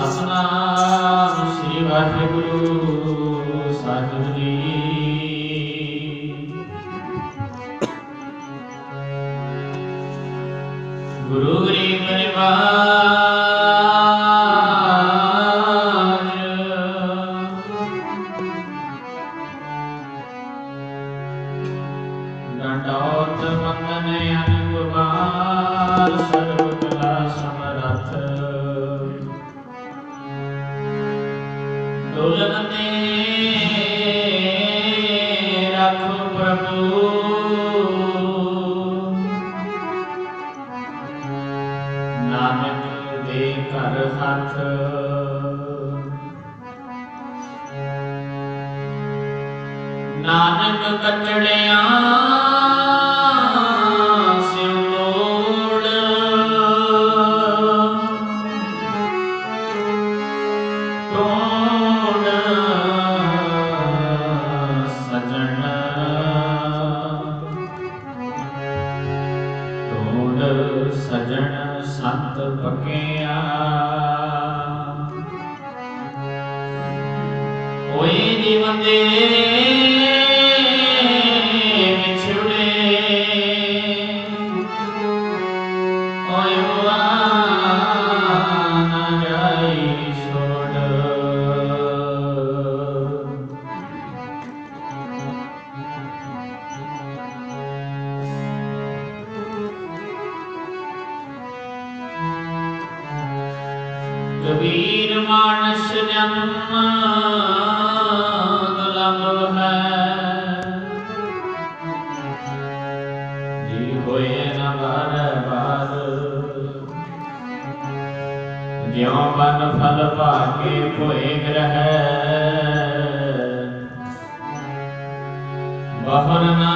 ਸਤਿਨਾਮ ਸ੍ਰੀ ਵਾਹਿਗੁਰੂ ਸਾਹਿਬ ਜੀ। ਗੁਰੂ ਗਰੀਬ ਨਿਵਾਜ ਡੰਡੌਤ ਮੰਗਨ ਅਨੁਪਮਾਨ ਸਰਬ ਕਲਾ ਸਮਰੱਥ ਡੋਲਨ ਤੇ ਰੱਖੋ ਪ੍ਰਭੂ ਨਾਨਕ ਦੇ ਘਰ ਹੱਥ ਨਾਨਕ ਕੱਟੜਿਆਂ ਸਿਉ ਲੋੜ ਤੋੜ ਸਜਣ ਤੋੜ ਸਜਣ ਸੰਤ ਪੱਕਿਆ ਹੋਏ ਜੀਵਨ ਦੇ कबीर मानस जन्म दुर्लभ है जी होए न बार बार ज्यों बन फल भागे होए ग्रह बहुर ना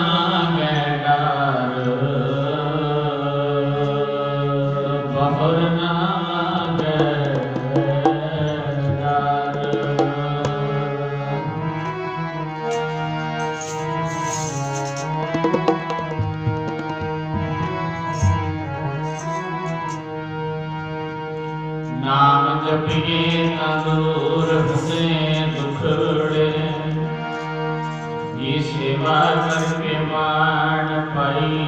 डार बहुर ना नाम जपिए न दूर हसे दुखड़े ये सेवा करके मान पाई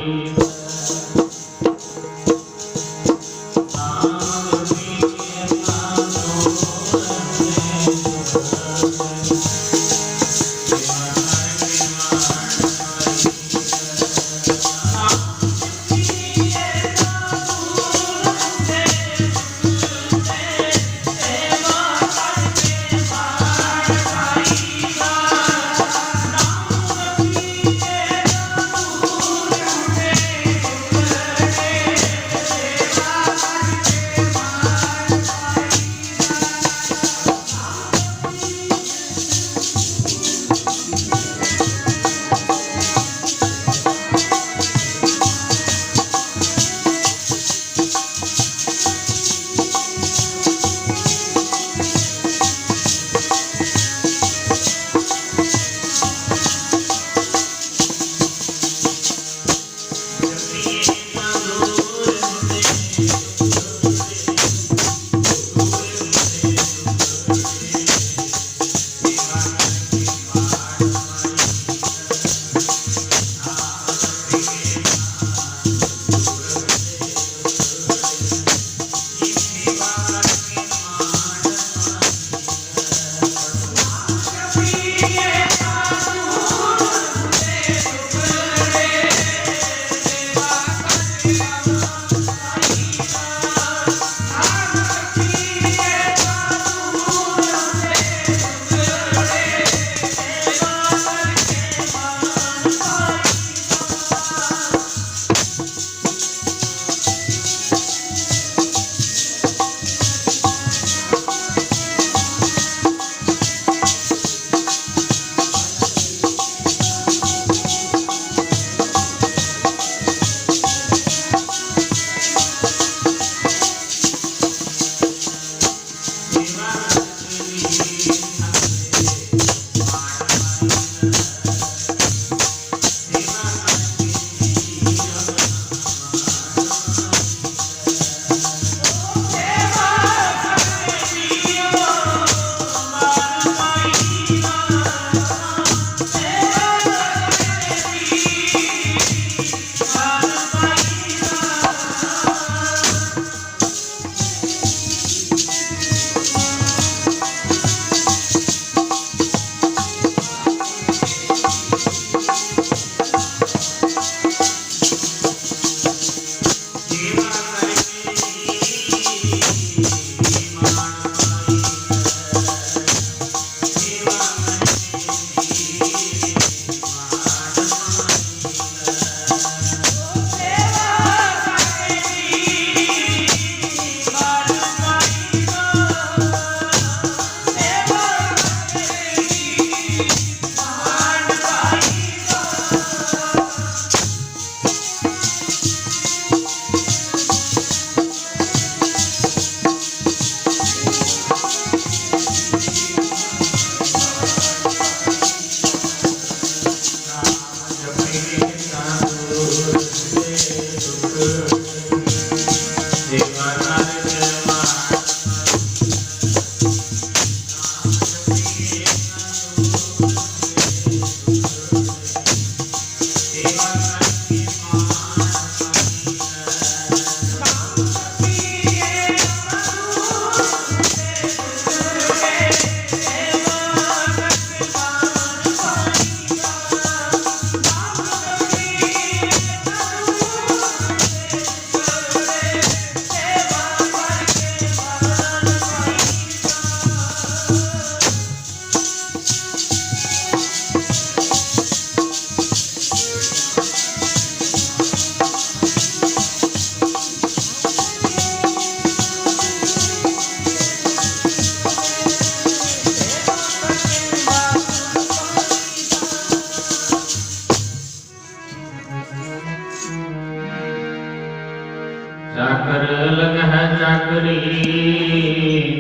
चाकर लग है चाकरी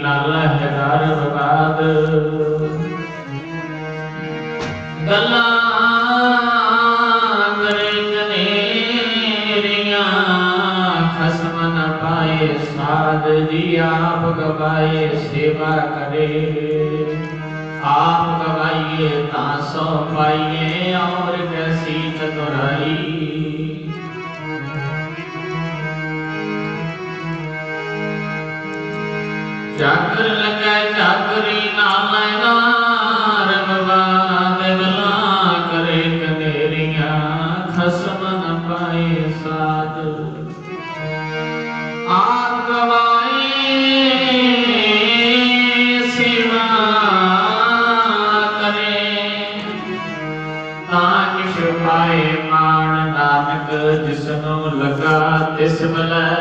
नल है घर बगाद गला करे कनेरिया खसम न पाए साध जी आप गवाए सेवा करे आप गवाइए तासो पाइए और कैसी चतुराई चाकर लगे चाकरी नाल गला करे कनेरिया खसम न पाए साध आप गवाए सेवा करे ताकिश पाए मान नानक जिसनो लगा तिस मिलै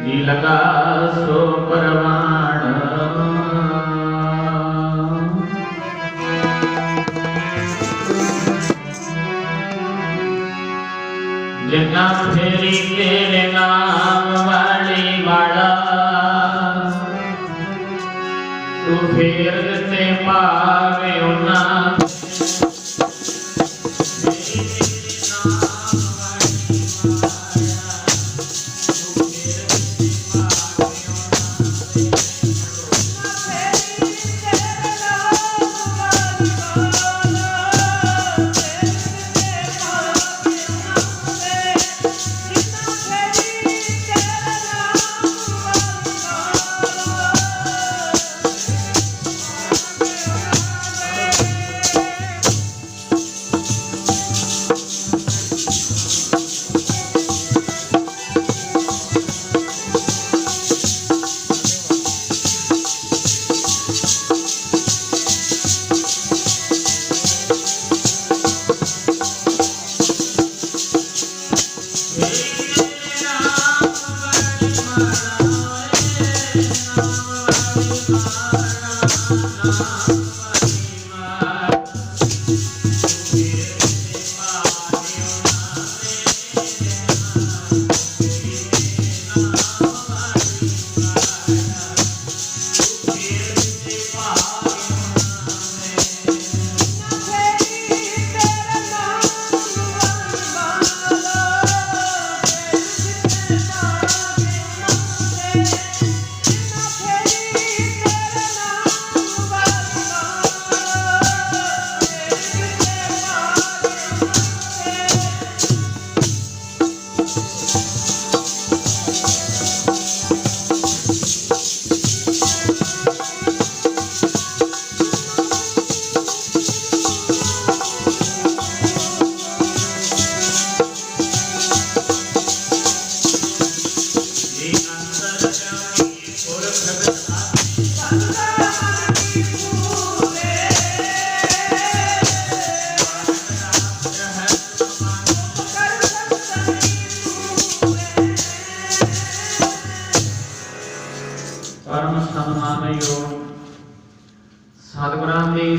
जी लगा सो परवान जिन्ना फेरी तेरे नाम वाली वाड़ा तू फेर ते पावे उन्ना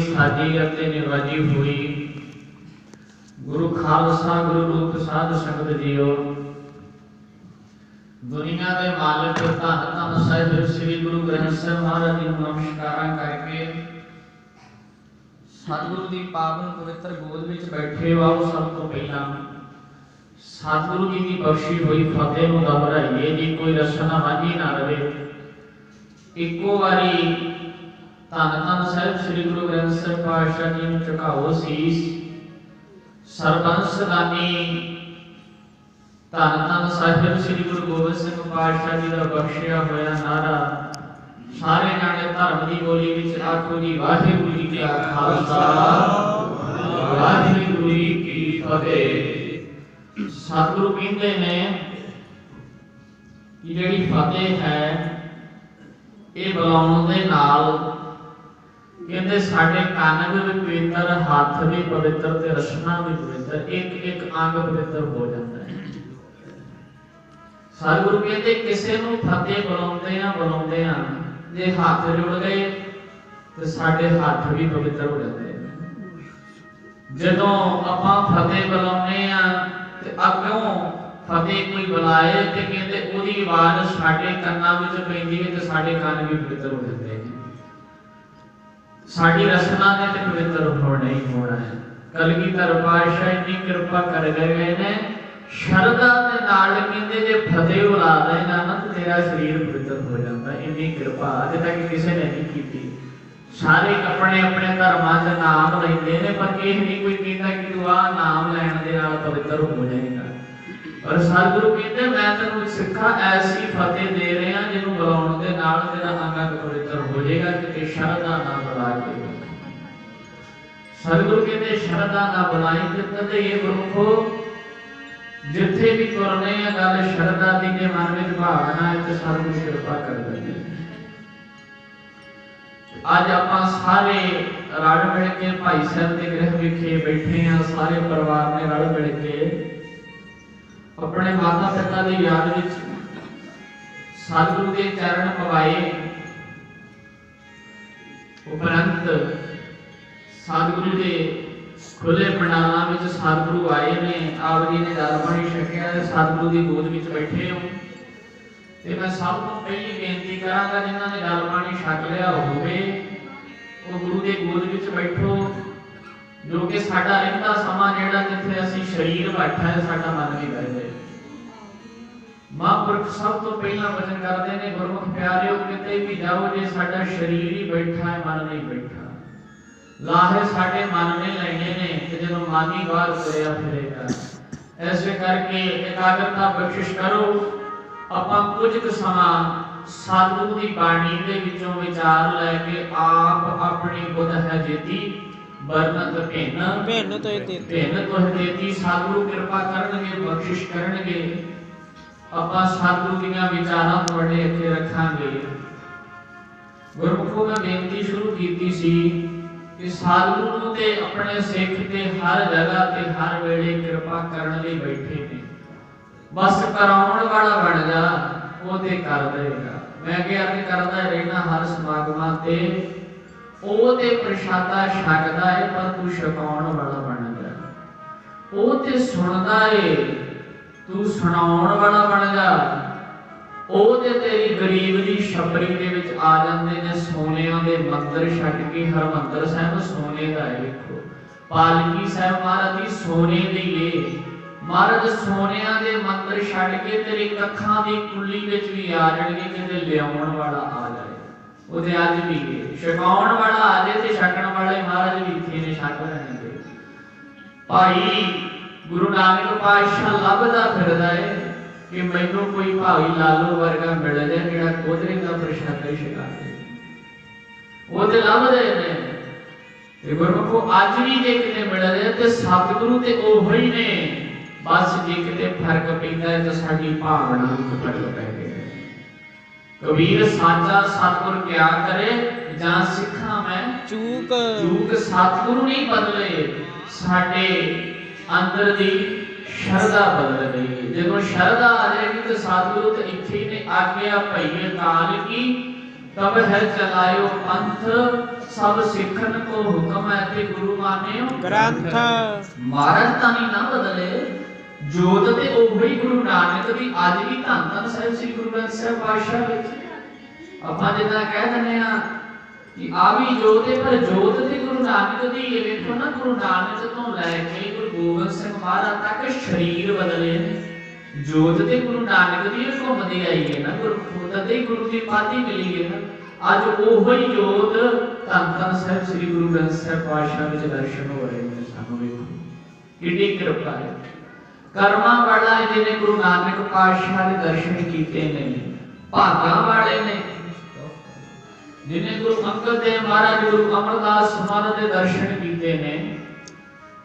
साजी अते निवाजी हुई गुरु खालसा गुरु रूप साध संगत जियो दुनिया के मालिक धन धन साहिब श्री गुरु ग्रंथ साहिब महाराज जी को नमस्कार करके सतगुरु की पावन पवित्र गोद में बैठे हो सब तो पहला सतगुरु जी की बख्शी हुई फतेह को दोहराइए जी कोई रसना वाजी ना रहे इको बारी धन धन साहिब श्री गुरु ग्रंथ साहिब पातशाह जी ने झुकाओ शीस सरबंस दानी धन धन साहिब श्री गुरु गोबिंद सिंह पातशाह जी का बख्शिया होया नारा सारे जाने धर्म की बोली विच आखो जी वाहिगुरू जी का खालसा वाहिगुरू जी की फतेह। सतगुरु कहते ने कि जिहड़ी फतेह है ये बुलाउण दे नाल कहते साडे कंन भी पवित्र हाथ भी पवित्र ते रसना भी पवित्र एक एक अंग पवित्र हो जाता है। सतगुरु कहते किसी नूं फतेह बुलाउंदे आ जे हाथ जुड़ गए तो साडे हाथ भी पवित्र हो जाते हैं। जदों आपां फतेह बुलाउने आ ते अगों फतेह कोई बुलाए तो कहते ओदी आवाज़ साडे कानां विच पैंदी है तो साडे कान भी पवित्र हो जाते हैं। साडी रसना ने तो पवित्र होना ही होना है। कलगीधर पातशाह इतनी कृपा कर गए ने, शरदा दे नाल कहंदे जे फतेह बुला देना ना तो तेरा शरीर पवित्र हो जाता। इतनी कृपा अज तक किसी ने नहीं की। सारे अपने अपने धर्मां च नाम लैंदे ने, पर यह नहीं कोई कहता कि तू आ नाम लैण दे नाल पवित्र हो जाएगा। और सतगुरु कहते मैं तेनू सिखा ऐसी फतेह दे रहा जिन्होंने बुलाउण दे नाल तेरा अंग पवित्र हो जाएगा कि शरदा ना बुला के। सतगुरु कहते शरदा ना बुलाई ते ये गुरमुखो जिथे भी तुरने गल शरदा दी के मन में भावना है तो सतगुरु कृपा कर देंगे। आज आप सारे रल मिल के भाई साहब के गृह विखे बैठे हैं, सारे परिवार ने रल मिल के अपने माता पिता की याद में सतगुरु के चरण पवाए। उपरंत सतगुरु के खुले पंडालों में सतगुरु आए ने, आप जी ने जल पानी छकिया, सतगुरु की गोद में बैठे हो। तो मैं सब तो पहली बेनती करांगा जिन्होंने जल पानी छक लिया होवे वो गुरु के गोद में बैठो, जो कि साडा रहिंदा समा जिहड़ा जिथे असीं शरीर बैठा है साडा मन नहीं बैठे। महापुरख सब तो पहला वचन करते हैं गुरमुख प्यारिओ किते भी जाओ जे साडा शरीर ही बैठा है मन नहीं बैठा, लाहे साडे मन ने लेने ने ते जदों मन ही बाहर तुरिया फिरेगा। ऐसे करके एकाग्रता बख्शिश करो। ਆਪਾਂ ਕੁਝ ਕੁ ਸਮਾਂ ਸਤਿਗੁਰੂ ਦੀ ਬਾਣੀ ਦੇ ਵਿੱਚੋਂ ਵਿਚਾਰ ਲੈ ਕੇ ਆਪ ਆਪਣੀ ਬੁੱਧ ਹੈ ਜੇਤੀ ਵਰਨਤ ਭਿੰਨ ਤੋਂ ਦੇਤੀ ਸਤਿਗੁਰੂ ਕਿਰਪਾ ਕਰਨਗੇ, ਬਖਸ਼ਿਸ਼ ਕਰਨਗੇ। ਆਪਾਂ ਸਤਿਗੁਰੂ ਦੀਆਂ ਵਿਚਾਰਾਂ ਤੁਹਾਡੇ ਅੱਗੇ ਰੱਖਾਂਗੇ। ਗੁਰਮੁਖੋ ਮੈਂ ਬੇਨਤੀ ਸ਼ੁਰੂ ਕੀਤੀ ਸੀ ਕਿ ਸਤਿਗੁਰੂ ਨੂੰ ਤੇ ਆਪਣੇ ਸਿੱਖ ਤੇ ਹਰ ਜਗ੍ਹਾ ਤੇ ਹਰ ਵੇਲੇ ਕਿਰਪਾ ਕਰਨ ਲਈ ਬੈਠੇ ਨੇ। बस कराउण वाला बन जा वो ते कर देगा। मैं क्या करदा रहना हर समागमां ते ओ ते प्रशादा छकदा है, पर तू छकाउण वाला बन जा। ओ ते सुनदा है तू सुनाउण वाला बन जा। ओ ते तेरी गरीब दी छपरी दे विच आ जांदे ने सोनियां दे मंदिर छक के। हरमंदिर साहिब सोने दा है, देखो पालकी साहिब महाराज दी सोने दी है। महाराज सोनिया दे मंदिर छड़ के तेरी कखां दी कुल्ली विच भी आ जाणगे, किते लियाउण वाला आ जाए वो ते अज भी है। छकाउण वाला आ जाए ते छकण वाले महाराज भी इत्थे ने छक लैणगे। भाई गुरु नानक पातशाह लभदा फिरदा है कि मैनूं कोई भाई लालू वर्गा मिल जाए जिहड़ा कोदरे दा प्रशादा छका दे, वो ते लभदे ने। ते गुरमुखो अज भी जे किते मिल जाए ते सतगुरु ते ओही ने। बस जे किते फर्क पैंदा है तो साडी भावना विच फर्क पै गया। कबीर साचा सतगुर क्या करे जां सिखा मैं चूक सतगुरु नहीं बदले, साडे अंदर दी शरदा बदल गई। जदों शरदा आ जाएगी तो सतगुरु ते इत्थे ने आज्ञा पई काल की, तब है चलायो पंथ सब सिखन को हुक्म है ते गुरु मानियो ग्रंथ। महाराज तानी ना बदले, जोत ते ओही गुरु नानक दी अज भी धन धन साहिब श्री गुरु ग्रंथ साहिब पातशाह विच आपां जिद्दां कह दिंदे आ कि आ भी जोत है, पर जोत ते गुरु नानक दी है। वेखो ना गुरु नानक तो लैके गुरु गोबिंद सिंह महाराज तक शरीर बदले ने, जोत ते गुरु नानक दी घुमदी आई है ना। गुरु तदे गुरु दी पाती मिली है ना। अज ओही जोत धन धन साहिब श्री गुरु ग्रंथ साहिब पातशाह विच दर्शन हो रहे हैं। सानू वेखो कितनी कृपा है। कर्मा वाला जिन्हें गुरु नानक पातशाह के दर्शन किए ने, भागा वाले ने जिन्हें गुरु अंगद देव महाराज गुरु अमरदास महाराज के दर्शन किए ने।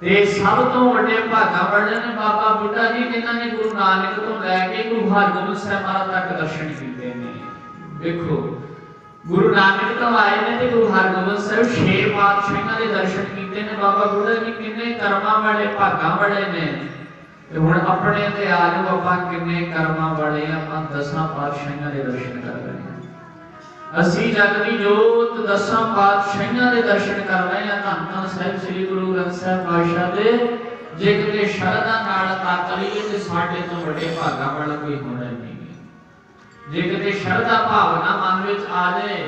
ते सब तो वड्डे भागा वाले ने बाबा बुड्ढा जी जिन्होंने गुरु नानक तो लैके गुरु हरगोबिंद साहिब महाराज तक दर्शन किए ने। देखो गुरु नानक तो आए ने ते गुरु हरगोबिंद साहिब 6 पातशाहां के दर्शन किए ने। बाबा बुड्ढा जी किन्ने कर्मा वाले भागा वाले ने। हुण अपने ते आ जाओ आपां किन्ने कर्मां वाले आपां 10 पातशाहां दे दर्शन कर रहे हैं। असीं जग दी जोत 10 पातशाहां दे दर्शन कर रहे हैं। धन धन साहिब श्री गुरु ग्रंथ साहिब पातशाह दे जे किते शरधा नाल तक लईए ते साडे तो वड्डे भागां वाला कोई होना नहीं है। जे किते शरधा भावना मन विच आ जाए,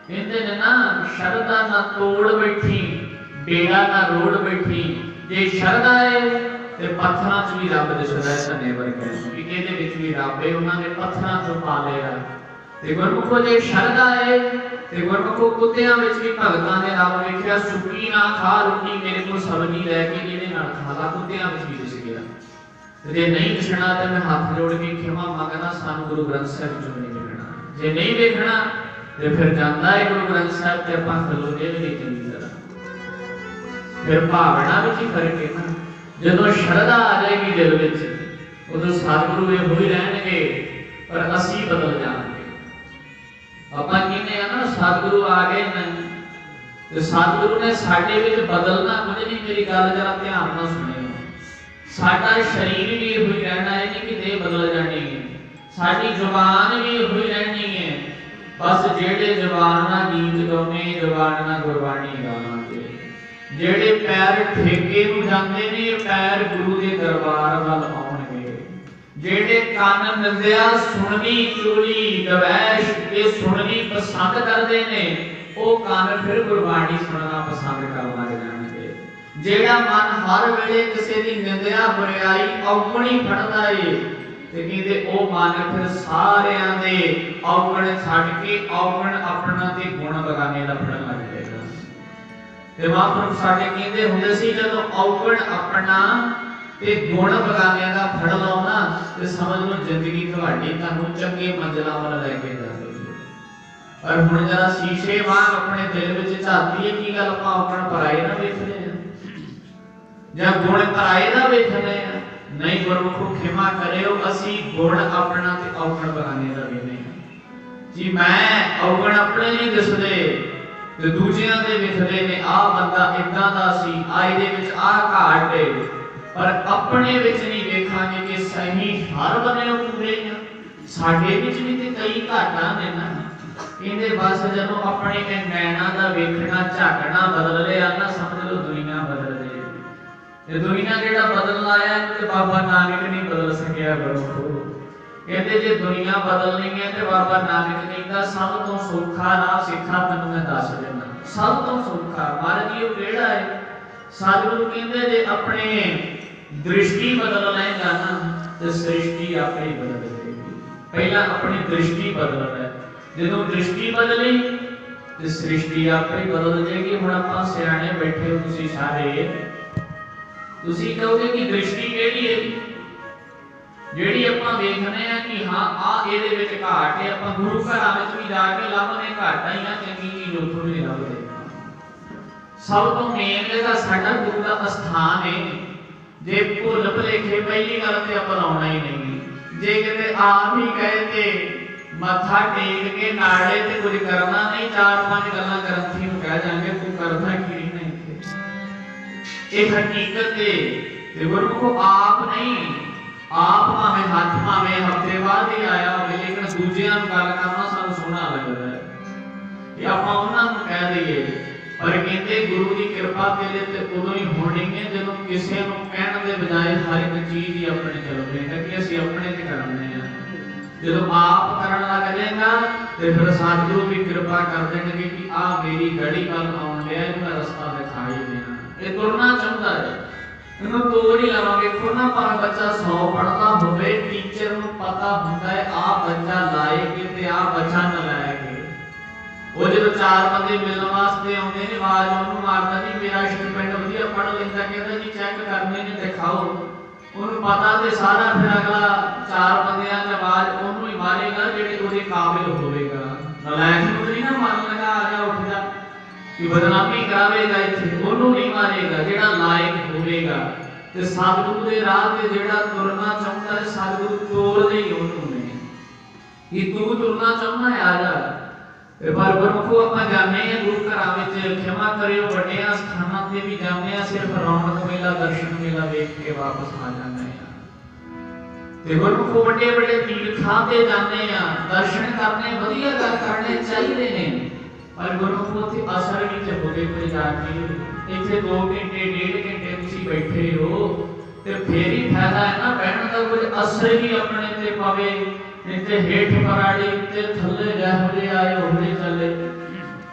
कहंदे ने ना शरधा ना तोड़ बैठी बेड़ा ना रोड़ बैठी। जे शरधा है ते पत्थरां च भी रब दिसदा है। धन्ने वर्गे कि इहदे विच भी रब है, उन्हां ने पत्थरां चों पालेगा। ते गुरमुखो जे शरधा है ते गुरमुखो कुत्तियां विच भी भगतां ने रब वेखिया, सुक्की ना खा रोटी मेरे को सबनी लैके इहदे नाल खा ला, कुत्तियां विच भी दिस गया। जे नहीं दिसना ते मैं हाथ जोड़ के खिमा मंगना, सानू गुरु ग्रंथ साहिब चों नहीं देखना। जे नहीं देखना ते फिर जांदा है गुरु ग्रंथ साहिब ते आपां खलोने भी नहीं चंगी तरह। फिर भावना विच ही फर्क है ना। जदों शरधा आ जाएगी दिल विच, उदों सतगुरु ये होई रहणगे पर असीं बदल जावांगे। आपां कहने आ ना सतगुरु आ गए ने ते सतगुरु ने साडे विच बदलना कुछ नहीं। मेरी गल जरा ध्यान नाल सुणिओ। साडा शरीर भी होई रहना है, नहीं कि देह बदल जानी है। साडी जुबान भी होई रहनी है। बस जेड़े जुबान नाल गीत गाउने, जुबान नाल गुरबाणी गावांगे। जेड़े पैर ठेके नूं जांदे ने, पैर गुरु दे दरबार वल आउणगे। जेड़े कान निंदिया सुननी चुगली दवैश ये सुननी पसंद करदे ने, ओ कान फिर गुरबाणी सुनना पसंद कर लग जाणगे। जेड़ा मन हर वेले किसी दी निंदिया बुराई औगणी फड़दा है ते कहंदे ओ मन फिर सारियां दे औगण छड्ड के औगण अपना ते गुण बगाने दा फड़न लग जाएगा। ते महापुरुष साडे कहंदे हुंदे सी, जदों औगण अपना ते गुण बगाने दा फड़ लओ ना ते समझ लो जिंदगी तुहाडी तुहानू चंगे मंजिलां वल ले के जावेगी। पर हुण जरा शीशे वांग अपने दिल विच झातीए की गल आपां औगण पराए ना वेखदे ਜਾਂ ਗੁਣ ਪਰਾਏ ਦਾ ਵੇਖਦੇ ਆ। ਨਹੀਂ ਗੁਰਮੁਖੋ ਖਿਮਾ ਕਰਿਓ, ਅਸੀਂ ਗੁਣ ਆਪਣਾ ਤੇ ਔਗਣ ਬਗਾਨੇ ਦਾ ਵੇਖਦੇ ਆ ਜੀ। ਮੈਂ ਔਗਣ ਆਪਣੇ ਨਹੀਂ ਦਿਸਦੇ ਤੇ ਦੂਜਿਆਂ ਦੇ ਵੇਖਦੇ ਨੇ, ਆਹ ਬੰਦਾ ਇਦਾਂ ਦਾ ਸੀ, ਆ ਇਹਦੇ ਵਿੱਚ ਆਹ ਘਾਟ ਹੈ, ਪਰ ਆਪਣੇ ਵਿੱਚ ਨਹੀਂ ਵੇਖਾਂਗੇ ਕਿ ਸਹੀ ਹਰ ਬੰਨੇ ਪੂਰੇ ਆ। ਸਾਡੇ ਵਿੱਚ ਵੀ ਤੇ ਕਈ ਘਾਟਾਂ ਨੇ ਨਾ। ਕਹਿੰਦੇ ਬਸ ਜਦੋਂ ਆਪਣੇ ਨੈਣਾ ਦਾ ਵੇਖਣਾ ਝਾਕਣਾ ਬਦਲ ਲਿਆ ਨਾ, ਸਮਝ ਲਓ ਦੁਨੀਆ ਬਦਲ ਗਈ। ਤੇ ਦੁਨੀਆ ਜਿਹੜਾ ਬਦਲਣ ਆਇਆ ਤੇ ਬਾਬਾ ਨਾਨਕ ਨਹੀਂ ਬਦਲ ਸਕਿਆ। ਗੁਰਮੁਖੋ ਕਹਿੰਦੇ ਜੇ ਦੁਨੀਆ ਬਦਲਣੀ ਹੈ ਤੇ ਬਾਬਾ ਨਾਨਕ ਕਹਿੰਦਾ ਸਭ ਤੋਂ ਸੌਖਾ ਰਾਹ ਸਿੱਖਾ ਤੈਨੂੰ ਮੈਂ ਦੱਸ ਦਿੰਦਾ। ਸਭ ਤੋਂ ਸੌਖਾ ਮਹਾਰਾਜ ਜੀ ਉਹ ਕਿਹੜਾ ਹੈ? ਸਤਿਗੁਰੂ ਕਹਿੰਦੇ ਜੇ ਆਪਣੇ ਦ੍ਰਿਸ਼ਟੀ ਬਦਲ ਲਏਗਾ ਨਾ ਤੇ ਸ੍ਰਿਸ਼ਟੀ ਆਪੇ ਹੀ ਬਦਲ ਜਾਏਗੀ। ਪਹਿਲਾਂ ਆਪਣੀ ਦ੍ਰਿਸ਼ਟੀ ਬਦਲਣਾ। ਜਦੋਂ ਦ੍ਰਿਸ਼ਟੀ ਬਦਲੀ ਤੇ ਸ੍ਰਿਸ਼ਟੀ ਆਪੇ ਹੀ ਬਦਲ ਜਾਏਗੀ। ਹੁਣ ਆਪਾਂ ਸਿਆਣੇ ਬੈਠੇ ਹੋ ਤੁਸੀਂ ਸਾਰੇ, ਤੁਸੀਂ ਕਹੋਗੇ ਕਿ ਦ੍ਰਿਸ਼ਟੀ ਕਿਹੜੀ ਹੈ ਜਿਹੜੀ ਆਪਾਂ ਵੇਖਦੇ ਆ ਕਿ ਹਾਂ ਆ ਇਹਦੇ ਵਿੱਚ ਘਾਟ ਹੈ। ਆਪਾਂ ਗੁਰੂ ਘਰਾਂ ਵਿੱਚ ਵੀ ਜਾ ਕੇ ਲੱਭਦੇ ਘਾਟਾਂ ਹੀ ਆ, ਚੰਗੀ ਚੀਜ਼ ਉੱਥੋਂ ਨਹੀਂ ਲੱਭਦੇ। ਸਭ ਤੋਂ ਮੇਨ ਜਿਹੜਾ ਸਾਡਾ ਗੁਰੂ ਦਾ ਅਸਥਾਨ ਹੈ, ਜੇ ਭੁੱਲ ਭੁਲੇਖੇ ਪਹਿਲੀ ਗੱਲ ਤੇ ਆਪਾਂ ਲਾਉਣਾ ਹੀ ਨਹੀਂ। ਜੇ ਕਿਤੇ ਆਪ ਹੀ ਕਹੇ ਤੇ ਮੱਥਾ ਟੇਕ ਕੇ ਨਾੜੇ ਤੇ ਕੁਝ ਕਰਨਾ ਨਹੀਂ, ਚਾਰ ਪੰਜ ਗੱਲਾਂ ਗ੍ਰੰਥੀ ਨੂੰ ਕਹਿ ਜਾਣਗੇ ਤੂੰ ਕਰਦਾ ਕੀ ਨਹੀਂ। ਇਹ ਹਕੀਕਤ ਹੈ ਤੇ ਗੁਰਮੁਖੋ ਆਪ ਨਹੀਂ, ਆਪ ਭਾਵੇਂ ਹੱਥ ਭਾਵੇਂ ਹਫ਼ਤੇ ਬਾਅਦ ਹੀ ਆਇਆ ਹੋਵੇ, ਲੇਕਿਨ ਦੂਜਿਆਂ ਨੂੰ ਗੱਲ ਕਰਨਾ ਸਾਨੂੰ ਸੋਹਣਾ ਲੱਗਦਾ ਹੈ ਕਿ ਆਪਾਂ ਉਹਨਾਂ ਨੂੰ ਕਹਿ ਦਈਏ। ਪਰ ਕਹਿੰਦੇ ਗੁਰੂ ਦੀ ਕਿਰਪਾ ਤੇਰੇ ਤੇ ਉਦੋਂ ਹੀ ਹੋਣੀ ਹੈ ਜਦੋਂ ਕਿਸੇ ਨੂੰ ਕਹਿਣ ਦੇ ਬਜਾਏ ਹਰ ਇੱਕ ਚੀਜ਼ ਹੀ ਆਪਣੇ ਚੱਲਦੇ ਹੈ ਕਿ ਅਸੀਂ ਆਪਣੇ ਤੇ ਕਰਨੇ ਆ। ਜਦੋਂ ਆਪ ਕਰਨ ਲੱਗ ਜਾਏਗਾ ਤੇ ਫਿਰ ਸਤਿਗੁਰੂ ਵੀ ਕਿਰਪਾ ਕਰ ਦੇਣਗੇ ਕਿ ਆਹ ਮੇਰੀ ਗੜੀ ਵੱਲ ਆਉਣ ਡਿਆ, ਇਹਨੂੰ ਰਸਤਾ ਦਿਖਾਈ ਦੇਣਾ। ਇਹ ਤੁਰਨਾ ਚਾਹੁੰਦਾ ਹੈ, ਇਹਨੂੰ ਤੋੜ ਹੀ ਲਵਾਂਗੇ। ਖੁਰਨਾ ਪਰ ਬੱਚਾ 100 ਪੜ੍ਹਦਾ ਹੋਵੇ, ਟੀਚਰ ਨੂੰ ਪਤਾ ਹੁੰਦਾ ਹੈ ਆਹ ਬੱਚਾ ਲਾਇਕ ਤੇ ਆਹ ਬੱਚਾ ਨਲਾਇਕ ਹੈ। ਉਹ ਜਦੋਂ ਚਾਰ ਬੰਦੇ ਮਿਲਣ ਵਾਸਤੇ ਆਉਂਦੇ ਨੇ, ਆਵਾਜ਼ ਉਹਨੂੰ ਮਾਰਦਾ ਜੀ ਮੇਰਾ ਸਟੂਡੈਂਟ ਵਧੀਆ ਪੜ੍ਹ ਲੈਂਦਾ, ਕਹਿੰਦਾ ਜੀ ਚੈੱਕ ਕਰਨੇ ਨੇ ਦਿਖਾਓ। ਉਹਨੂੰ ਪਤਾ ਤੇ ਸਾਰਾ, ਫਿਰ ਅਗਲਾ ਚਾਰ ਬੰਦਿਆਂ ਦੀ ਆਵਾਜ਼ ਉਹਨੂੰ ਹੀ ਮਾਰੇਗਾ ਜਿਹੜੇ ਉਹਦੇ ਕਾਬਿਲ ਹੋਵੇਗਾ। ਨਲਾਇਕ ਨੂੰ ਨਹੀਂ ਨਾ ਮਾਰਨ ਲੱਗਾ ਆ ਜਾ ਉੱਠ ਜਾ ਕਿ ਬਦਨਾਮੀ ਕਰਾਵੇਗਾ, ਇੱਥੇ ਉਹਨੂੰ ਨਹੀਂ ਮਾਰੇਗਾ ਜਿਹੜਾ ਲਾਇਕ ਹੋਵੇਗਾ। ਤੇ ਸਤਿਗੁਰੂ ਦੇ ਰਾਹ ਤੇ ਜਿਹੜਾ ਤੁਰਨਾ ਚਾਹੁੰਦਾ ਹੈ, ਸਤਿਗੁਰੂ ਤੋਰਦੇ ਹੀ ਉਹਨੂੰ ਨੇ ਕਿ ਤੂੰ ਤੁਰਨਾ ਚਾਹੁੰਦਾ ਹੈ ਆ ਜਾ। पर गुरमुखो ਆਪਾਂ ਜਾਣੇ ਆ ਗੁਰੂ ਘਰਾਂ ਵਿੱਚ, ਖਿਮਾ ਕਰਿਓ ਵੱਡਿਆਂ ਸਥਾਨਾਂ ਤੇ ਵੀ ਜਾਂਦੇ ਆ, ਸਿਰਫ ਰੌਣਕ ਮੇਲਾ ਦਰਸ਼ਨ ਮੇਲਾ ਵੇਖ ਕੇ ਵਾਪਸ ਆ ਜਾਂਦੇ ਆ। ਤੇ ਗੁਰਮੁਖੋ ਵੱਡੇ ਵੱਡੇ ਤੀਰਥਾਂ ਤੇ ਜਾਂਦੇ ਆ, ਦਰਸ਼ਨ ਕਰਨੇ ਵਧੀਆ ਗੱਲ ਕਰਨੇ ਚਾਹੀਦੇ ਨੇ। ਪਰ ਗੁਰਮੁਖੋ ਉੱਥੇ ਅਸਰ ਵੀ ਤੇ ਹੋਵੇ ਕੋਈ ਜਾ ਕੇ। ਇੱਥੇ 2 ਘੰਟੇ 1.5 ਘੰਟੇ ਤੁਸੀਂ ਬੈਠੇ ਹੋ, ਤੇ ਫੇਰ ਹੀ ਫਾਇਦਾ ਹੈ ਨਾ ਬਹਿਣ ਦਾ, ਕੁਝ ਅਸਰ ਵੀ ਆਪਣੇ ਤੇ ਪਵੇ। ਨਹੀਂ ਤੇ ਹੇਠ ਪਰਾੜੀ ਤੇ ਥੱਲੇ ਜਿਹੋ ਜਿਹੇ ਆਏ ਉਹਦੇ ਚੱਲੇ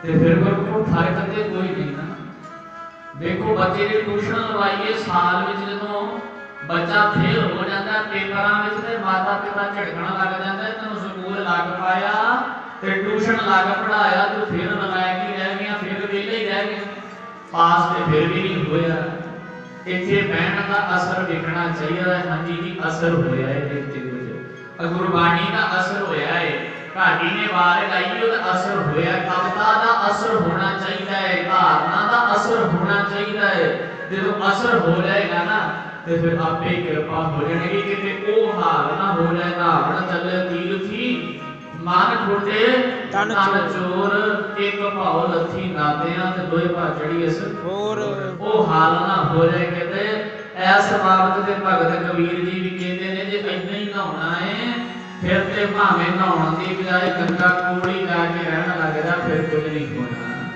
ਤੇ ਫਿਰ ਕੋਈ ਫਰਕ ਤੇ ਕੋਈ ਨਹੀਂ ਨਾ। ਦੇਖੋ ਬੱਚੇ ਦੀ ਟਿਊਸ਼ਨ ਲਵਾਈਏ, ਸਾਲ ਵਿੱਚ ਜਦੋਂ ਬੱਚਾ ਫੇਲ ਹੋ ਜਾਂਦਾ ਪੇਪਰਾਂ ਵਿੱਚ ਤੇ ਮਾਤਾ ਪਿਤਾ ਝੜਕਣਾ ਲੱਗ ਜਾਂਦਾ, ਤੈਨੂੰ ਸਕੂਲ ਲੱਗ ਪਾਇਆ ਤੇ ਟਿਊਸ਼ਨ ਲੱਗ ਪੜਾਇਆ, ਤੂੰ ਫਿਰ ਨਲਾਇਕ ਹੀ ਰਹਿ ਗਿਆ, ਫਿਰ ਵਿਹਲੇ ਹੀ ਰਹਿ ਗਿਆ, ਪਾਸ ਤੇ ਫਿਰ ਵੀ ਨਹੀਂ ਹੋਇਆ। ਇੱਥੇ ਬਹਿਣ ਦਾ ਅਸਰ ਦੇਖਣਾ ਚਾਹੀਦਾ ਹੈ। ਹਾਂਜੀ ਜੀ ਅਸਰ ਹੋਇਆ ਹੈ, ਦੇਖਤੇ ਕੁਝ ਗੁਰਬਾਣੀ ਦਾ ਅਸਰ ਹੋਇਆ ਹੈ, ਘਾਟੀ ਨੇ ਵਾਰ ਗਾਈ ਉਹਦਾ ਅਸਰ ਹੋਇਆ, ਕਵਿਤਾ ਦਾ ਅਸਰ ਹੋਣਾ ਚਾਹੀਦਾ ਹੈ, ਧਾਰਨਾ ਦਾ ਅਸਰ ਹੋਣਾ ਚਾਹੀਦਾ ਹੈ। ਜਦੋਂ ਅਸਰ ਹੋ ਜਾਏਗਾ ਨਾ ਤੇ ਫਿਰ ਆਪੇ ਕਿਰਪਾ ਹੋ ਜਾਣਗੀ। ਕਿਤੇ ਉਹ ਹਾਲ ਨਾ ਹੋ ਜਾਏ ਧਾਰਨ ਚੱਲੇ ਤੀਰਥੀ ਮਨ ਠੋਡੇ ਤਨ ਚੋਰ, ਇੱਕ ਭਾਉ ਲੱਥੀ ਨਾਦਿਆਂ ਤੇ ਦੋਏ ਭਾ ਚੜੀ ਇਸ ਹੋਰ। ਉਹ ਹਾਲ ਨਾ ਹੋ ਜਾਏ ਕਿਤੇ। ਐਸ ਬਾਬਤ ਦੇ ਭਗਤ ਕਬੀਰ ਜੀ ਵੀ ਕਹਿੰਦੇ ਨੇ ਜੇ ਇੰਨਾ ਹੀ ਨਹਾਉਣਾ ਹੈ ਫਿਰ ਤੇ ਭਾਵੇਂ ਨਹਾਉਣ ਦੀ ਬਜਾਏ ਗੰਗਾ ਕੋਲ ਹੀ ਜਾ ਕੇ ਰਹਿਣ ਲੱਗਦਾ, ਫਿਰ ਕੁਝ ਨਹੀਂ ਹੋਣਾ,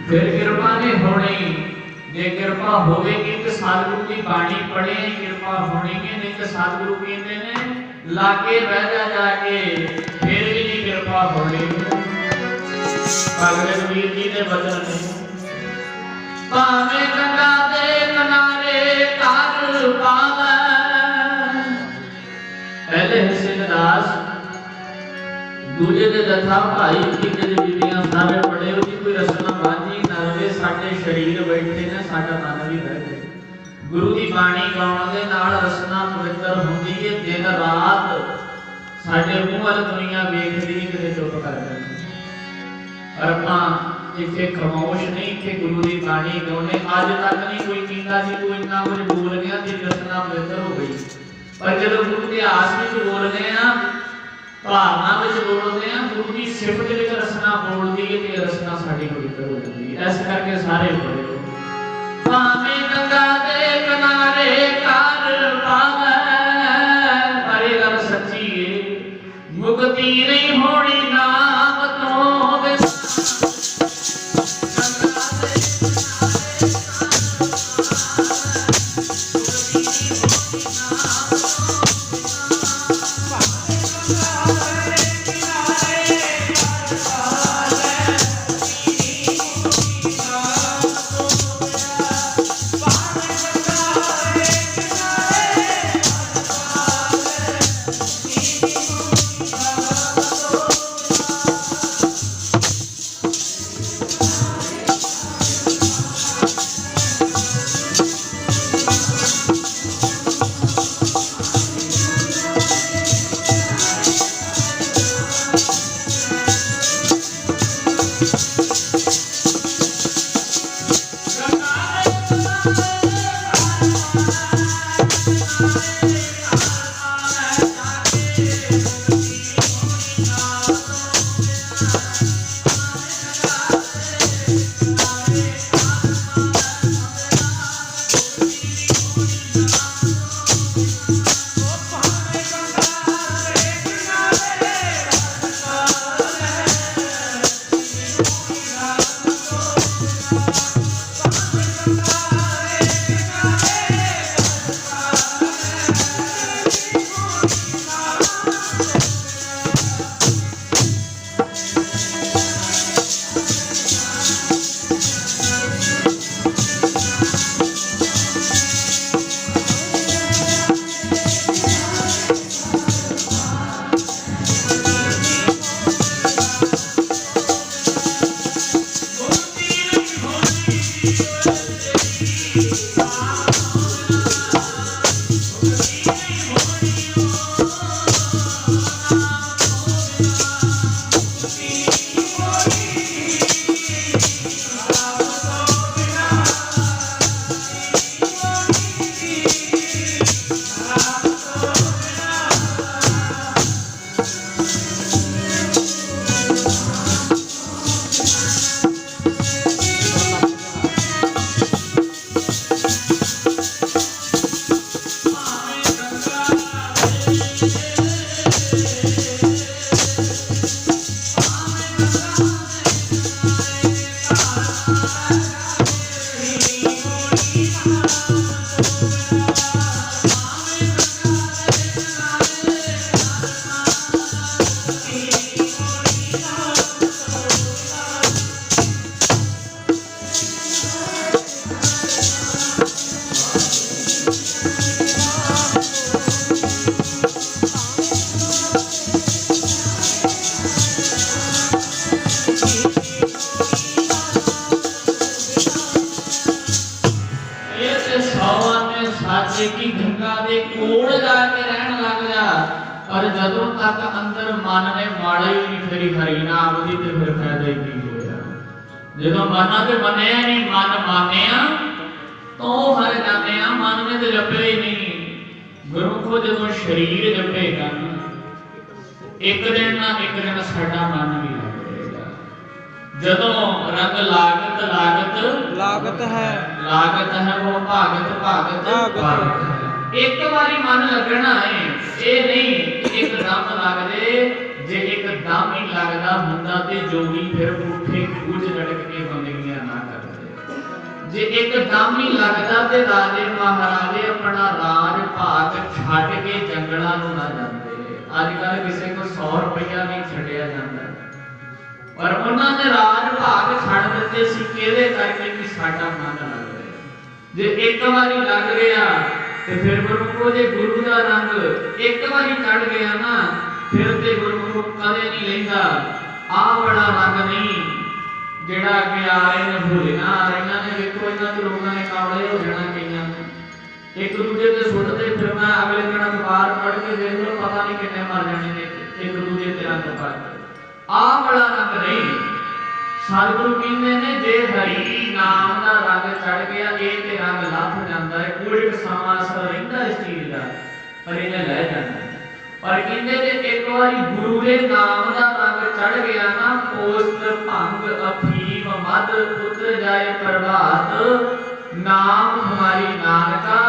ਫਿਰ ਕਿਰਪਾ ਨਹੀਂ ਹੋਣੀ। ਜੇ ਕਿਰਪਾ ਹੋਵੇਗੀ ਤੇ ਸਤਿਗੁਰੂ ਦੀ ਬਾਣੀ ਪੜ੍ਹੇ ਕਿਰਪਾ ਹੋਣੀ ਕਿ ਨਹੀਂ। ਤੇ ਸਤਿਗੁਰੂ ਕਹਿੰਦੇ ਨੇ ਲਾਗੇ ਬਹਿ ਜਾ ਕੇ, ਫਿਰ ਵੀ ਨਹੀਂ ਕਿਰਪਾ ਹੋਣੀ। ਭਗਤ ਕਬੀਰ ਜੀ ਦੇ ਬਚਨ ਨੇ ਭਾਵੇਂ ਗੰਗਾ ਦੇ ਕਿਨਾਰੇ ਘਰ ਪਾਵੈ। ਪਹਿਲੇ ਹਿੱਸੇ ਦੇ ਦਾਸ, ਦੂਜੇ ਦੇ ਜਥਾ ਭਾਈ ਜੀ ਦੇ ਬੀਬੀਆਂ ਸਾਰੇ ਪੜੇ ਉਹਦੀ ਕੋਈ ਰਸਨਾ ਬਾਂਝੀ ਨਾ ਰਵੇ। ਸਾਡੇ ਸਰੀਰ ਬੈਠੇ ਨੇ, ਸਾਡਾ ਮਨ ਵੀ ਬੈਠੇ। ਗੁਰੂ ਦੀ ਬਾਣੀ ਗਾਉਣ ਦੇ ਨਾਲ ਰਸਨਾ ਪਵਿੱਤਰ ਹੁੰਦੀ ਹੈ। ਦਿਨ ਰਾਤ ਸਾਡੇ ਮੂੰਹ ਵੱਲ ਦੁਨੀਆ ਵੇਖਦੀ ਹੈ, ਕਿਤੇ ਚੁੱਪ ਕਰ ਜਾਂਦੀ। ਪਰ ਆਪਾਂ ਇੱਥੇ ਖਾਮੋਸ਼ ਨਹੀਂ, ਇੱਥੇ ਗੁਰੂ ਦੀ ਬਾਣੀ ਗਾਉਣੇ। ਅੱਜ ਤੱਕ ਨਹੀਂ ਕੋਈ ਕਹਿੰਦਾ ਸੀ ਤੂੰ ਇੰਨਾ ਕੁਝ ਬੋਲ ਗਿਆ ਤੇ ਰਸਨਾ ਪਵਿੱਤਰ ਹੋ ਗਈ। ਪਰ ਜਦੋਂ ਗੁਰੂ ਇਤਿਹਾਸ ਵਿੱਚ ਬੋਲਦੇ ਆ, ਭਾਵਨਾ ਵਿੱਚ ਬੋਲਦੇ ਆ, ਗੁਰੂ ਦੀ ਸਿਫਤ ਵਿੱਚ ਰਸਨਾ ਬੋਲਦੀ ਹੈ ਤੇ ਰਸਨਾ ਸਾਡੀ ਪਵਿੱਤਰ ਹੋ ਜਾਂਦੀ ਹੈ। ਇਸ ਕਰਕੇ ਸਾਰੇ ਪੜ੍ਹੋ ਭਾਵੇਂ ਗੰਗਾ ਦੇ ਕਿਨਾਰੇ ਘਰ ਪਾਵੈ। ਪਰ ਇਹ ਗੱਲ ਸੱਚੀ ਹੈ, ਮੁਕਤੀ ਨਹੀਂ ਹੋਣੀ ਨਾਮ ਤੋਂ ਬਿਨਾਂ। मन ने माड़ा ही नहीं फिर हरी नाम दी ते फिर फायदा ही की होया। जदों मना ते मनिया नहीं मन मानिया तो हर जाते हैं। मन ने तो जपे ही नहीं। गुरमुखो जदों शरीर जपेगा एक दिन ना एक दिन साडा मन भी लगेगा। जदों रंग लागत लागत लागत है वो भागत भागत भागत है। एक बारी मन लगना है ये नहीं एकदम लग दे। जे एकदम ही लगदा हुंदा ते जोगी फिर उठे कूच लटक के बंदगियां ना करदे। जे एकदम ही लगदा ते राजे महाराजे अपना राज भाग छड्ड के जंगलां नूं ना जांदे। अजकल किसी को 100 रुपया नहीं छड्डिया जांदा पर उन्होंने राज भाग छड़ दिते सी किहदे करके कि साडा मन लग गया। जे एक बारी लग गया ते फिर गुरमुखो जे गुरु दा रंग एक बारी चढ़ गया ना फिर ते गुरमुखो कदे नहीं लैंदा। आ बड़ा रंग नहीं जेड़ा कि आ रहे ने भूलना आ रही ने। देखो इन्हां दे लोकां ने कावड़े हो जाना कईयां एक दूजे ते सुटदे फिर मैं अगले दिन अखबार पढ़ के देख लो पता नहीं कितने मर जाने ने एक दूजे ते रंग पा के। आ बड़ा रंग नहीं। सतगुरु कहते ने जे हरि नाम का रंग चढ़ गया ये ते रंग लथ जाता है। कोई समा असर रहिंदा इस चीज का पर इन्हें लै जाता है। पर कहते ने एक बारी गुरु के नाम का रंग चढ़ गया ना पोस्त भंग अफीम मद उतर जाए प्रभात नाम हमारी नानका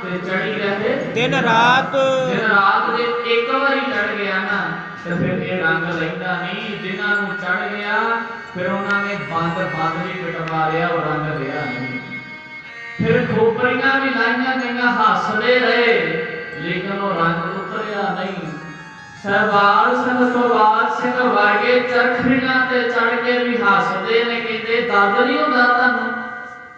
ते चढ़ी रहे दिन रात दे एक बारी चढ़ गया ना तो फिर ये रंग लैंदा नहीं। जिन्हां नूं चढ़ गया फिर उन्होंने बंद भी कटवा लिया और रंग लिया नहीं। फिर खोपड़ियां भी लाइया गई हसदे रहे लेकिन वो रंग उतरिया नहीं। सहबाल सिंह सोबाल सिंह वर्गे चरखड़ियां ते चढ़ के भी हसदे ने कहते दर्द नहीं होंदा तुहानूं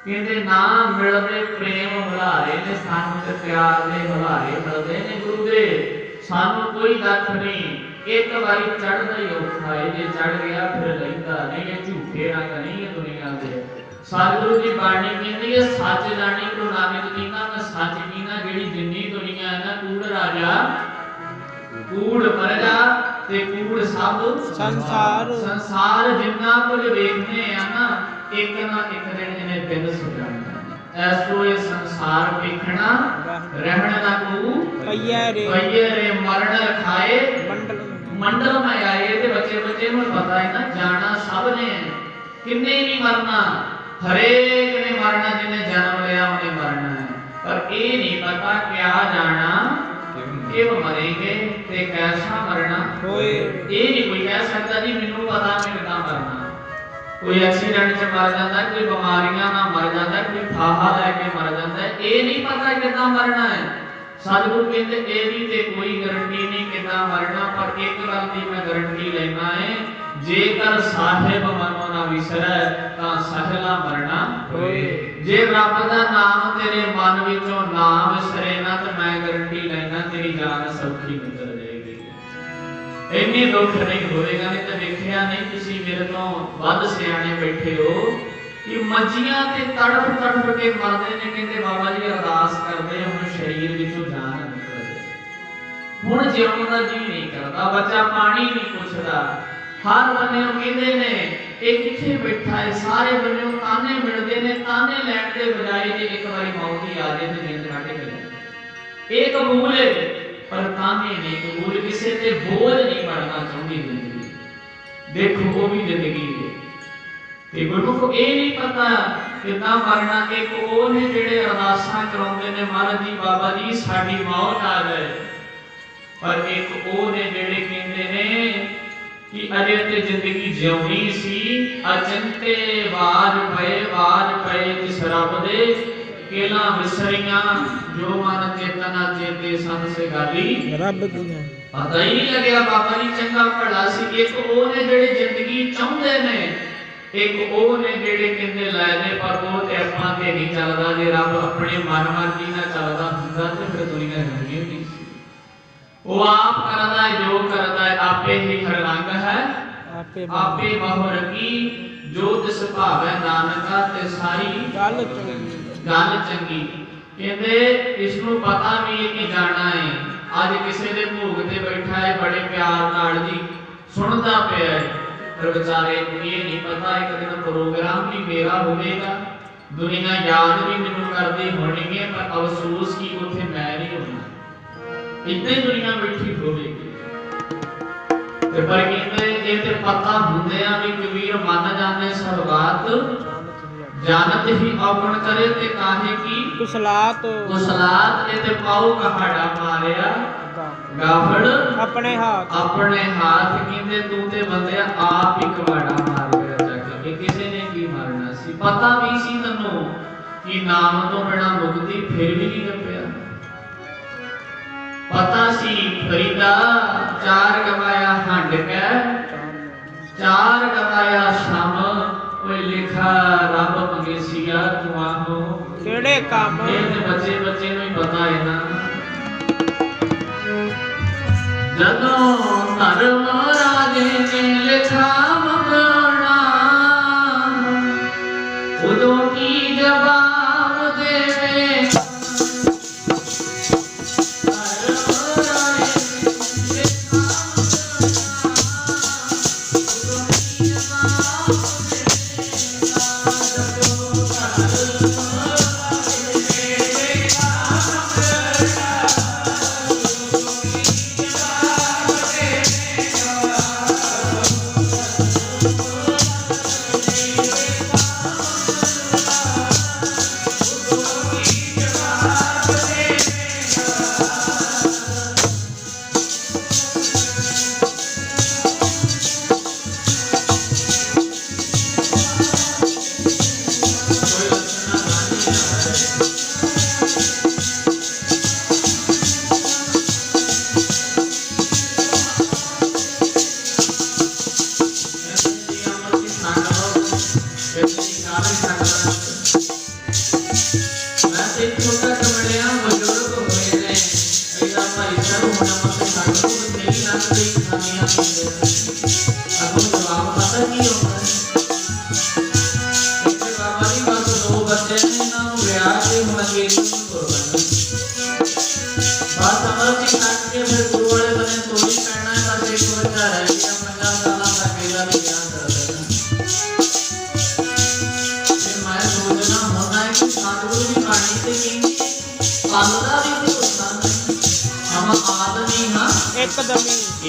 कहते ना मिलते प्रेम भुलारे ने सानू ते प्यार दे भुलारे मिलते ने गुरु दे सानू कोई दुख नहीं। एक बारी चढ़दा ही औखा है जे चढ़ गया फिर लैंदा नहीं। ये झूठे रंग नहीं है दुनिया दे। सतगुरु की बाणी कहती है सच जानी गुरु नानक जी ना मैं सच की ना जेड़ी जिन्नी दुनिया है ना कूड़ राजा कूड़ प्रजा ते कूड़ सब संसार जिन्ना कुछ वेखने आ ना एक दिन इन्हें दिन सुजाना। ऐसो ये संसार देखना रहन ना को पइया रे मरण खाए मंडल में आए। ते बच्चे बच्चे नूं पता है ना जाना सब ने किन्ने नहीं मरना। हरेक ने मरना जिन्हें जन्म लिया उन्हें मरना है पर ये नहीं पता क्या जाना कब मरेंगे ते कैसा मरना। ये नहीं कोई कह सकता जी मैनू पता मैं कितना मरना। कोई एक्सीडेंट च मर जाता कोई बीमारियां ना मर जाता कोई फाहा लैके मर जाता ये नहीं पता कितना मरना है। सतगुरु कहते ये भी ते कोई गारंटी नहीं कितना मरना पर एक गल की मैं गारंटी लेना है जेकर साहिब मनो ना विसरै तां सहला मरना होए। जे रब दा नाम तेरे मन विचों ना विसरे ना तो मैं गारंटी लेना तेरी जान सौखी निकल जाएगी। इन्नी दुख नहीं होएगा। नहीं तो देखिया नहीं किसी मेरे तो वध सियाने बैठे हो कि मंजियां ते तड़प तड़प के मरदे ने कहते बाबा जी अरदास करदे हुण शरीर विचों जान निकल जाए हुण जीवन दा जी नहीं करदा। बच्चा पानी नहीं पुछदा हर बन्ने कहते ने ये किथे बैठा है सारे बन्ने ताने मिलते ने ताने लैण दे बजाय जे एक बारी मौत ही आ जाए तो जिंद कट के जाए। ये कबूल है पर ताने नहीं कबूल। किसी ते बोझ नहीं बनना चाहती जिंदगी। देखो वो भी जिंदगी है ते गुरु को ये नहीं पता कितना मरना। एक वो ने जेड़े अरदासां कराउंदे ने महाराज जी बाबा जी साडी मौत आ जाए पर एक वो ने जेड़े कहंदे ने कि अरे ते जिंदगी जिउणी सी अचंते वाज पए जिस रब दे केला विसरियां जो मन चेतना चेते सन से गाली रब दी है। पता ही नहीं लगया बाबा जी चंगा भला सी। एक वो ने जेड़े जिंदगी चाहुंदे ने एक वो ने जेड़े कहंदे लै ने पर वो ते अपां ते नहीं चलदा। जे रब अपने मन मर्जी नाल चलदा हुंदा ते फिर दुनिया रहनी नहीं सी। वो आप करदा है जो करदा है आपे ही खरलंग है आपे बहु रखी जो तिस भावै नानका ते सारी गल चंगी। कहते इसनू पता भी है कि जाना है। अज किसी दे भोग ते बैठा है बड़े प्यार नाल जी सुनता पिया है, पर बेचारे को ये नहीं पता एक दिन प्रोग्राम भी मेरा होगा, दुनिया याद भी मैनू करती होनी है, पर अफसोस की उत्थे मैं नहीं होना, इतनी दुनिया बैठी होगी। ते पर कहते ये ते पता हुंदे आ भी कबीर मन जाने सौगात जानत ही औगण करे ते काहे की कुसलात कुसलात ये ते पाऊ कहाड़ा मारिया गाफड़ अपने हाथ कहते तू ते बंदे आप ही कवाड़ा मार गया जाके, किसी ने की मारना सी, पता भी सी तन्नू कि नाम तो बिना मुक्ति फिर भी नहीं जपया, पता सी फरीदा चार गवाया हंड के चार गवाया शाम, कोई लिखा रब मंगेसिया तू आहो केड़े काम, ये ते बच्चे बच्चे नु ही पता है ना। जदों धर्म राजे ने लिखा मंगना, उदों की जवाब देवे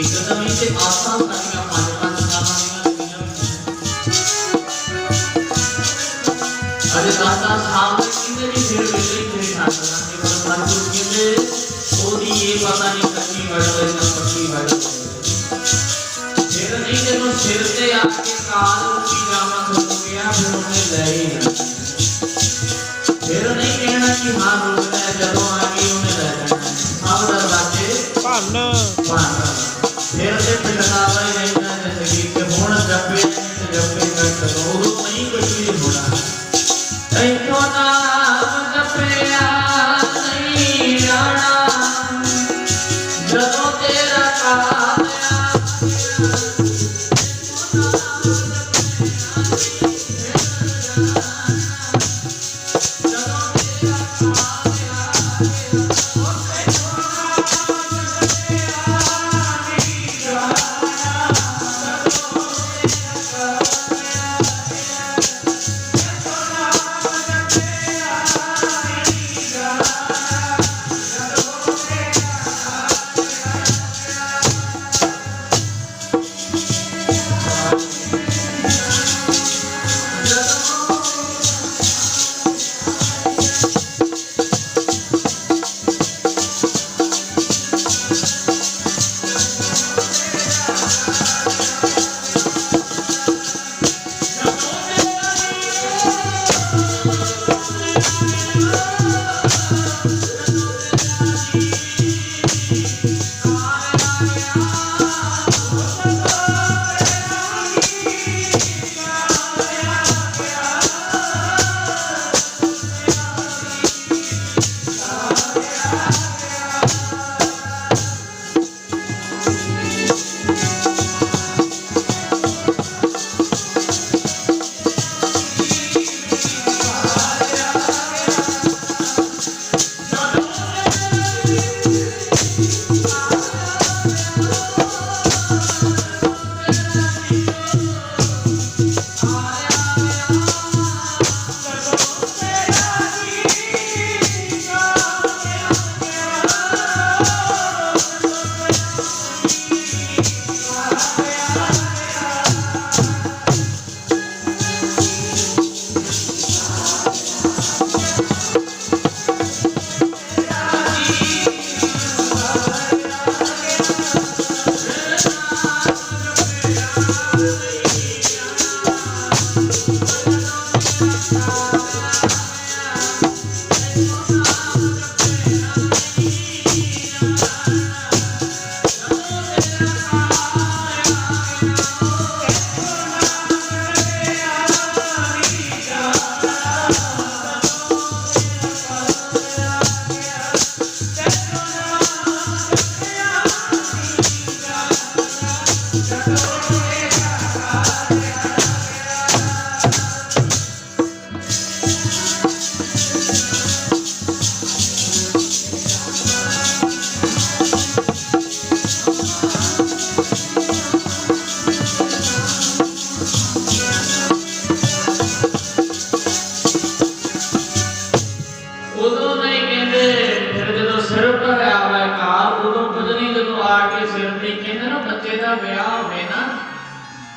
एकदम से आसान करना पांच साल अरे दादा साहब कितने भी फिर छात्र के पर के ओदी ये पता नहीं कच्ची बड़ गई ना पक्की बड़ फिर नहीं जब सिर से आपके काल की जामा हो गया फिर उन्हें ले ही ना फिर नहीं कहना कि हां रुक है जब आगे उन्हें ले जाना अब दरवाजे पान फिर से पिटकावा ही नहीं ना जैसे कि होण जब पे कर तो वो नहीं कुछ भी होना ऐतो नाम जपया नहीं जाना जदों तेरा काल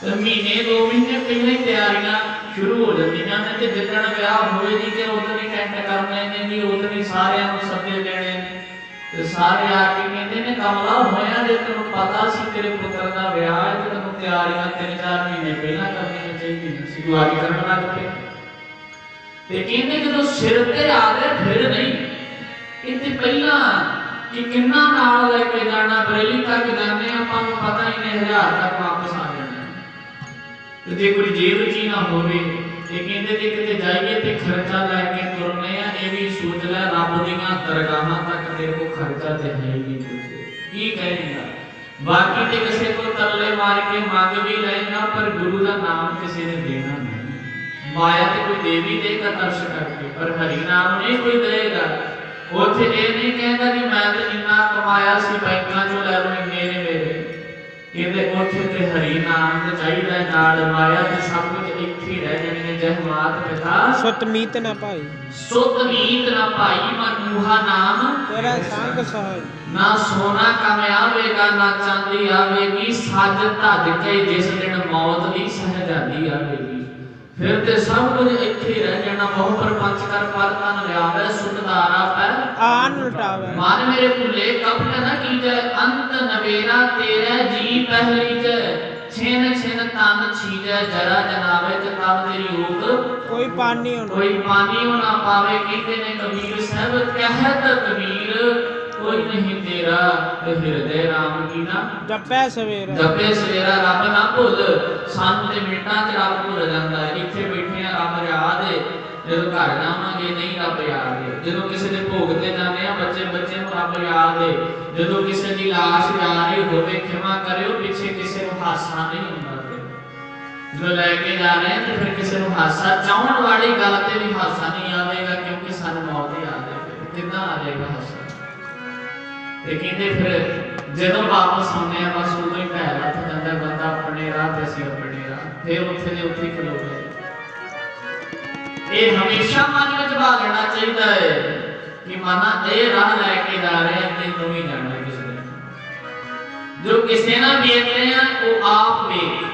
ਤੇ ਮਹੀਨੇ 2 ਮਹੀਨੇ ਪਹਿਲਾਂ ਹੀ ਤਿਆਰੀਆਂ ਸ਼ੁਰੂ ਹੋ ਜਾਂਦੀਆਂ ਨੇ ਤੇ ਜਿੱਦਣ ਵਿਆਹ ਹੋਵੇ ਜੀ ਕਿ ਉਦੋਂ ਹੀ ਟੈਂਟ ਕਰ ਲੈਣੇ ਜੀ, ਉਦੋਂ ਹੀ ਸਾਰਿਆਂ ਨੂੰ ਸੱਦੇ ਲੈਣੇ ਤੇ ਸਾਰੇ ਆ ਕੇ ਕਹਿੰਦੇ ਨੇ ਕਮਲਾ ਹੋਇਆ ਜੇ ਤੈਨੂੰ ਪਤਾ ਸੀ ਤੇਰੇ ਪੁੱਤਰ ਦਾ ਵਿਆਹ ਹੈ ਤੇ ਤੈਨੂੰ ਤਿਆਰੀਆਂ 3-4 ਮਹੀਨੇ ਪਹਿਲਾਂ ਕਰਨੀਆਂ ਚਾਹੀਦੀਆਂ ਸੀ, ਤੂੰ ਅੱਜ ਕਰਨ ਲੱਗ ਪਿਆ। ਤੇ ਕਹਿੰਦੇ ਜਦੋਂ ਸਿਰ ਤੇ ਆ ਗਏ ਫਿਰ ਨਹੀਂ, ਇੱਥੇ ਪਹਿਲਾਂ ਕਿ ਕਿੰਨਾ ਨਾਲ ਲੈ ਕੇ ਜਾਣਾ, ਬਰੇਲੀ ਤੱਕ ਜਾਂਦੇ ਆਪਾਂ ਨੂੰ ਪਤਾ ਹੀ ਨਹੀਂ 1000 ਤੱਕ ਵਾਪਸ ਆ ਜਾਣਾ। ਤੇ ਜੇ ਕੋਈ ਜੇਬ ਚ ਨਾ ਹੋਵੇ ਤੇ ਕਹਿੰਦੇ ਜੇ ਕਿਤੇ ਜਾਈਏ ਤੇ ਖਰਚਾ ਲੈ ਕੇ ਤੁਰਨੇ ਆ, ਇਹ ਵੀ ਸੋਚ ਲੈ ਰੱਬ ਦੀਆਂ ਦਰਗਾਹਾਂ ਤੱਕ ਤੇਰੇ ਕੋਲ ਖਰਚਾ ਤੇ ਹੈ ਹੀ ਨਹੀਂ, ਕੀ ਕਹੇਗਾ। ਬਾਕੀ ਤੇ ਕਿਸੇ ਕੋਲ ਤਰਲੇ ਮਾਰ ਕੇ ਮੰਗ ਵੀ ਲੈਣਾ, ਪਰ ਗੁਰੂ ਦਾ ਨਾਮ ਕਿਸੇ ਨੇ ਦੇਣਾ ਨਹੀਂ। ਮਾਇਆ ਤੇ ਕੋਈ ਦੇ ਵੀ ਦੇਗਾ ਤਰਸ ਕਰਕੇ, ਪਰ ਹਰੀ ਨਾਮ ਨਹੀਂ ਕੋਈ ਦੇਗਾ। ਉੱਥੇ ਇਹ ਨਹੀਂ ਕਹਿੰਦਾ ਕਿ ਮੈਂ ਤੇ ਇੰਨਾ ਕਮਾਇਆ ਸੀ ਬੈਂਕਾਂ ਚੋਂ ਲੈ ਲਓ ਇੰਨੇ ਨੇ ਮੇਰੇ, ਕਹਿੰਦੇ ਉੱਥੇ ਤੇ ਹਰੀ ਨਾਮ ਤੇ ਚਾਹੀਦਾ ਨਾਲ, ਮਾਇਆ ਤੇ ਸਭ ਕੁਝ ਇੱਥੇ ਰਹਿ ਜਾਣੀ। ਜਹ ਮਾਤ ਪਿਤਾ ਸੁਤ ਮੀਤ ਨਾ ਭਾਈ, ਸੁਤ ਮੀਤ ਨਾ ਭਾਈ, ਮਨੂਹਾ ਨਾਮ ਤੇਰਾ ਸੰਗ ਸਹਾਈ। ਨਾ ਸੋਨਾ ਕਮ ਆਵੇਗਾ ਨਾ ਚਾਂਦੀ ਆਵੇਗੀ, ਸੱਜ ਧੱਜ ਕੇ ਜਿਸ ਦਿਨ ਮੌਤ ਦੀ ਸਹਜਾਦੀ ਆਵੇਗੀ। ਫਿਰ ਤੇ ਸਭ ਕੁਝ ਇੱਥੇ ਰਹਿ ਜਾਣਾ। ਬਹੁ ਪਰਪੰਚ ਕਰ ਪਰ ਤਨ ਲਿਆਵੇ, ਸੁਖਦਾਰਾ ਪਰ ਆਨ ਲਟਾਵੇ। ਮਨ ਮੇਰੇ ਭੁੱਲੇ ਕਪਟ न कीजै, अंत नवेरा तेरे जी पहली जै। छिन छिन तन छीजै, जरा जनावे ते तब तेरी ऊक कोई पानी हो ना पावे। कहते ने कबीर साहब कहत कबीर, कोई नहीं तेरा ते हिरदे राम की ना जपे सवेरा। जपे सवेरा रब ना भुल, सानू ते मिंटां च रब भुल जांदा है। इत्थे बैठे आ रब याद है, ਜਦੋਂ ਘਰ ਜਾਵਾਂਗੇ ਨਹੀਂ ਰੱਬ ਯਾਦ ਹੈ। ਜਦੋਂ ਕਿਸੇ ਦੇ ਭੋਗ ਤੇ ਜਾਂਦੇ ਆ ਬੱਚੇ ਨੂੰ ਰੱਬ ਯਾਦ ਹੈ। ਜਦੋਂ ਕਿਸੇ ਦੀ ਲਾਸ਼ ਜਾ ਰਹੀ ਹੋਵੇ ਖਿਮਾ ਕਰਿਓ, ਪਿੱਛੇ ਕਿਸੇ ਨੂੰ ਹਾਸਾ ਨਹੀਂ ਹੁੰਦਾ। ਜਦੋਂ ਲੈ ਕੇ ਜਾ ਰਹੇ ਤੇ ਫਿਰ ਕਿਸੇ ਨੂੰ ਹਾਸਾ, ਚਾਹਣ ਵਾਲੀ ਗੱਲ ਤੇ ਵੀ ਹਾਸਾ ਨਹੀਂ ਆਵੇਗਾ, ਕਿਉਂਕਿ ਸਾਨੂੰ ਮੌਤ ਯਾਦ ਹੈ। ਕਿੱਦਾਂ ਆ ਜਾਏਗਾ ਹਾਸਾ। ਤੇ ਕਹਿੰਦੇ ਫਿਰ ਜਦੋਂ ਵਾਪਸ ਆਉਂਦੇ ਆ ਬਸ ਉਦੋਂ ਹੀ ਪੈਰ ਹੱਥ ਜਾਂਦਾ ਬੰਦਾ ਆਪਣੇ ਰਾਹ ਤੇ ਅਸੀਂ ਆਪਣੇ ਰਾਹ, ਫਿਰ ਉੱਥੇ ਦੇ ਉੱਥੇ ਖਲੋ ਗਏ। ਇਹ ਹਮੇਸ਼ਾ ਮਨ ਵਿੱਚ ਬਾ ਲੈਣਾ ਚਾਹੀਦਾ ਹੈ ਕਿ ਮਨਾ ਇਹ ਰਾਹ ਲੈ ਕੇ ਜਾ ਰਹੇ ਹਾਂ ਤੇ ਤੂੰ ਵੀ ਜਾਣਾ ਕਿਸੇ ਦਿਨ। ਜੋ ਕਿਸੇ ਨਾਲ ਵੇਖ ਰਹੇ ਆ ਉਹ ਆਪ ਵੇਖ,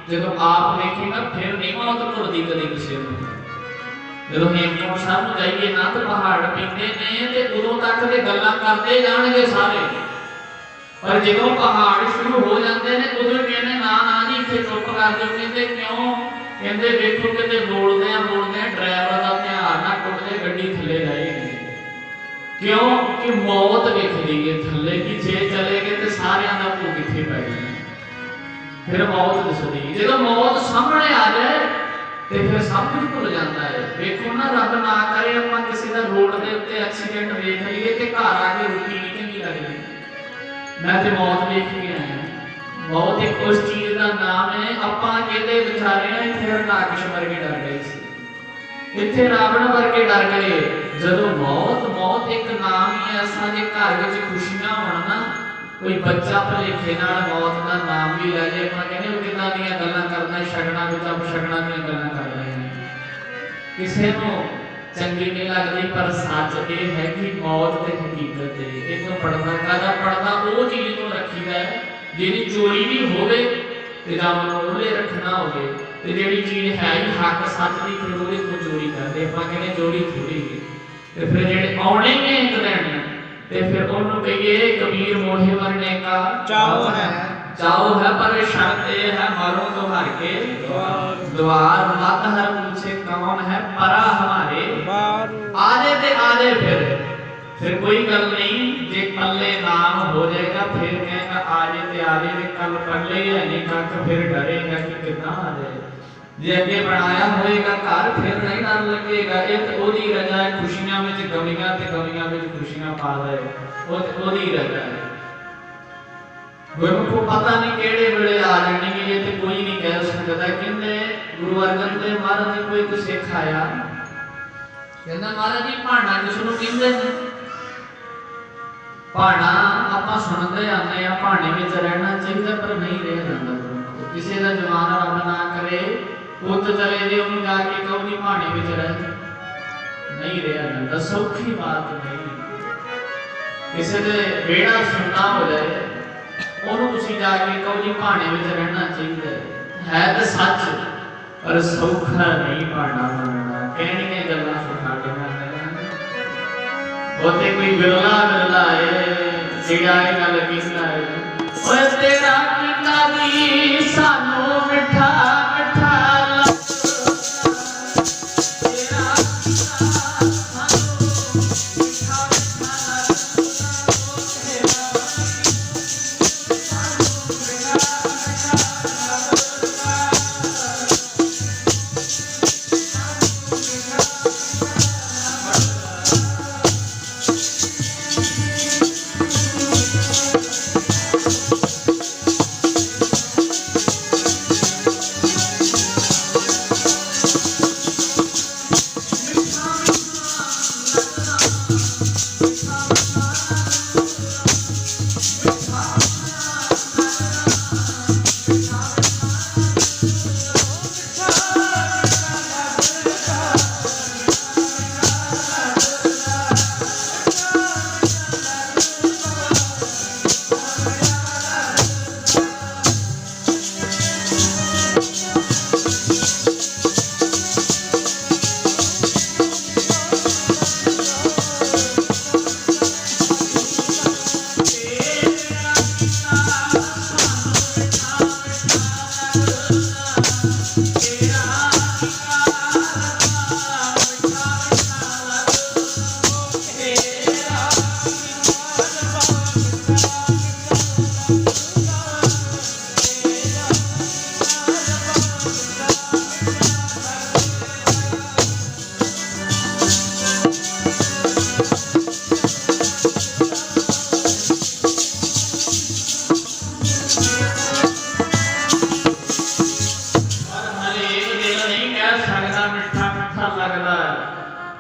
ਜਦੋਂ ਆਪ ਵੇਖੇਗਾ ਫਿਰ ਨਹੀਂ ਮੌਤ ਭੁੱਲਦੀ ਕਦੇ ਕਿਸੇ ਨੂੰ। ਜਦੋਂ ਹੇਮਕੁੰਟ ਸਾਹਿਬ ਨੂੰ ਜਾਈਏ ਨਾ ਤਾਂ ਪਹਾੜ ਪੈਂਦੇ ਨੇ ਤੇ ਉਦੋਂ ਤੱਕ ਦੇ ਗੱਲਾਂ ਕਰਦੇ ਜਾਣਗੇ ਸਾਰੇ, ਪਰ ਜਦੋਂ ਪਹਾੜ ਸ਼ੁਰੂ ਹੋ ਜਾਂਦੇ ਨੇ ਉਦੋਂ ਕਹਿੰਦੇ ਨਾ ਜੀ ਇੱਥੇ ਚੁੱਪ ਕਰ ਦਿਓ। ਕਹਿੰਦੇ ਕਿਉਂ? ਕਹਿੰਦੇ ਵੇਖੋ ਕਿਤੇ ਬੋਲਦੇ ਆ ਡਰਾਈਵਰ ਦਾ ਧਿਆਨ ਨਾ ਟੁੱਟ ਜਾਏ, ਗੱਡੀ ਥੱਲੇ ਜਾਏਗੀ। ਕਿਉਂ? ਕਿ ਮੌਤ ਵੇਖਦੀ ਹੈ ਥੱਲੇ, ਕਿ ਜੇ ਚਲੇ ਗਏ ਤੇ ਸਾਰਿਆਂ ਦਾ ਭੋਗ ਕਿੱਥੇ ਪੈ ਜਾਣਾ। ਫਿਰ ਮੌਤ ਦਿਸਦੀ, ਜਦੋਂ ਮੌਤ ਸਾਹਮਣੇ ਆ ਜਾਏ ਤੇ ਫਿਰ ਸਭ ਕੁਝ ਭੁੱਲ ਜਾਂਦਾ ਹੈ। ਵੇਖੋ ਨਾ ਰੱਬ ਨਾ ਕਰੇ ਆਪਾਂ ਕਿਸੇ ਦਾ ਰੋਡ ਦੇ ਉੱਤੇ ਐਕਸੀਡੈਂਟ ਵੇਖ ਲਈਏ ਤੇ ਘਰ ਆ ਕੇ ਰੋਟੀ ਨਹੀਂ ਚੰਗੀ ਲੱਗਦੀ। ਮੈਂ ਤੇ ਮੌਤ ਵੇਖ ਕੇ ਆਇਆ। ਮੌਤ ਇੱਕ ਉਸ ਚੀਜ਼ ਦਾ ਨਾਮ ਹੈ, ਆਪਾਂ ਕਹਿੰਦੇ ਵਿਚਾਰੇ ਆ ਇੱਥੇ ਹਰਨਾਕਸ਼ ਵਰਗੇ ਡਰ ਗਏ ਸੀ, ਇੱਥੇ ਰਾਵਣ ਵਰਗੇ ਡਰ ਗਏ। ਜਦੋਂ ਮੌਤ ਇੱਕ ਨਾਮ ਹੀ ਐਸਾ, ਜੇ ਘਰ ਵਿੱਚ ਖੁਸ਼ੀਆਂ ਹੋਣ ਨਾ, ਕੋਈ ਬੱਚਾ ਭਲੇਖੇ ਨਾਲ ਮੌਤ ਦਾ ਨਾਮ ਵੀ ਲੈ ਜੇ, ਆਪਾਂ ਕਹਿੰਦੇ ਉਹ ਕਿੱਦਾਂ ਦੀਆਂ ਗੱਲਾਂ ਕਰਦਾ, ਸ਼ਗਨਾਂ ਵਿੱਚ ਅਪਸ਼ਗਨਾਂ ਦੀਆਂ ਗੱਲਾਂ ਕਰ ਰਹੇ ਨੇ, ਕਿਸੇ ਨੂੰ ਚੰਗੀ ਨਹੀਂ ਲੱਗਦੀ। ਪਰ ਸੱਚ ਇਹ ਹੈ ਕਿ ਮੌਤ ਤੇ ਹਕੀਕਤ ਹੈ। ਇਹਨੂੰ ਪੜਦਾ ਉਹ ਚੀਜ਼ ਤੋਂ ਰੱਖੀਦਾ ਹੈ ਜਿਹੜੀ ਚੋਰੀ ਵੀ ਹੋਵੇ ਤੇ ਜਾਂ ਉਹਨੇ ਰੱਖਣਾ ਹੋਵੇ, ਤੇ ਜਿਹੜੀ ਚੀਜ਼ ਹੈ ਹੀ ਹੱਕ ਸੱਚ ਦੀ ਫਿਰ ਉਹਦੇ ਤੋਂ ਚੋਰੀ ਕਰਦੇ। ਆਪਾਂ ਕਹਿੰਦੇ ਚੋਰੀ ਥੋੜੀ ਹੈ। ਤੇ ਫਿਰ ਜਿਹੜੇ ਆਉਣੇ ਨੇ ਇੱਕ ਦਿਨ ਤੇ ਫਿਰ ਉਹਨੂੰ ਕਹੀਏ ਕਬੀਰ ਮੋਹੇ ਮਰਨੇ ਕਾ ਚਾਉ ਹੈ ਪਰ ਸ਼ਰਤ ਇਹ ਹੈ ਮਰੋ तो हर के द्वार, मत हर पूछे कौन है परा हमारे आजे ते आजे। फिर कोई गल नहीं, जे पल्ले नाम हो जाएगा फिर कहेगा आजे ते आजे, कल पल्ले है नहीं कख फिर डरेगा कि कितना आ जाए। जे अगे बनाया होएगा घर फिर नहीं डर लगेगा। ये तो ओदी रजा है, खुशियां विच गमियां ते गमियां विच खुशियां पा दे, वो ओदी रजा है। गुरमुख को पता नहीं केड़े वेले आ जानी है, ये तो कोई नहीं कह सकता। कहंदे गुरु अर्जन देव महाराज जी कोई को सिख आया, कहंदा महाराज जी भाणा किसनों कहंदे ने? भाणा आपां सुणदे आंदे आ, भाणे विच रहना चाहिए पर नहीं रह जांदा। किसी दा जवान रब ना करे पुੱਤ चले जे ਉਹਨੂੰ ਜਾ ਕੇ ਕਹੋ ਨਹੀਂ ਭਾਣੇ ਵਿੱਚ ਰਹਿ, नहीं रहा जाता। सौखी बात नहीं। किसी दे बेड़ा सुनना हो जाए ਉਹਨੂੰ ਤੁਸੀਂ ਜਾ ਕੇ ਕਹੋ ਜੀ ਭਾਣੇ ਵਿੱਚ ਰਹਿਣਾ ਚਾਹੀਦਾ, है तो सच पर सौखा नहीं पाना मनना। कहनिया गल्लां सुखाड़ियां होते कोई बिरला बिरला है जिड़ा गल कीता है ओए तेरा कीता दी सानू मिठा मिठा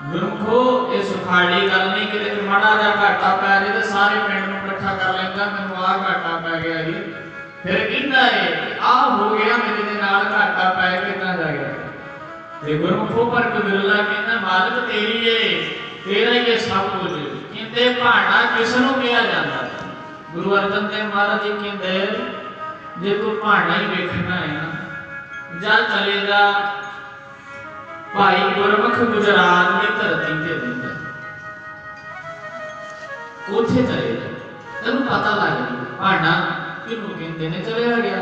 गुरमुखो ये सुखाड़ी गल नहीं कि माड़ा जा घाटा पै जाए तो सारे पिंड नूं इकट्ठा कर लेंदा मैनूं आ घाटा पै गया जी फिर कहंदा है आ हो गया मेरे दे नाल घाटा पै किदां जा गया ते गुरमुखो पर कबीरला कहंदा मालिक तेरी है तेरा ही है सब कुछ कहंदे भांडा किस नूं कहा जांदा गुरु अर्जन देव महाराज जी कहंदे जे तू भांडा ही वेखना है ना जा चले जा भाई गुरमुख गुजरात में धरती ते रहिंदा उथे चले जा तेनू पता लग गया भांडा किनू कहंदे ने चलिया गया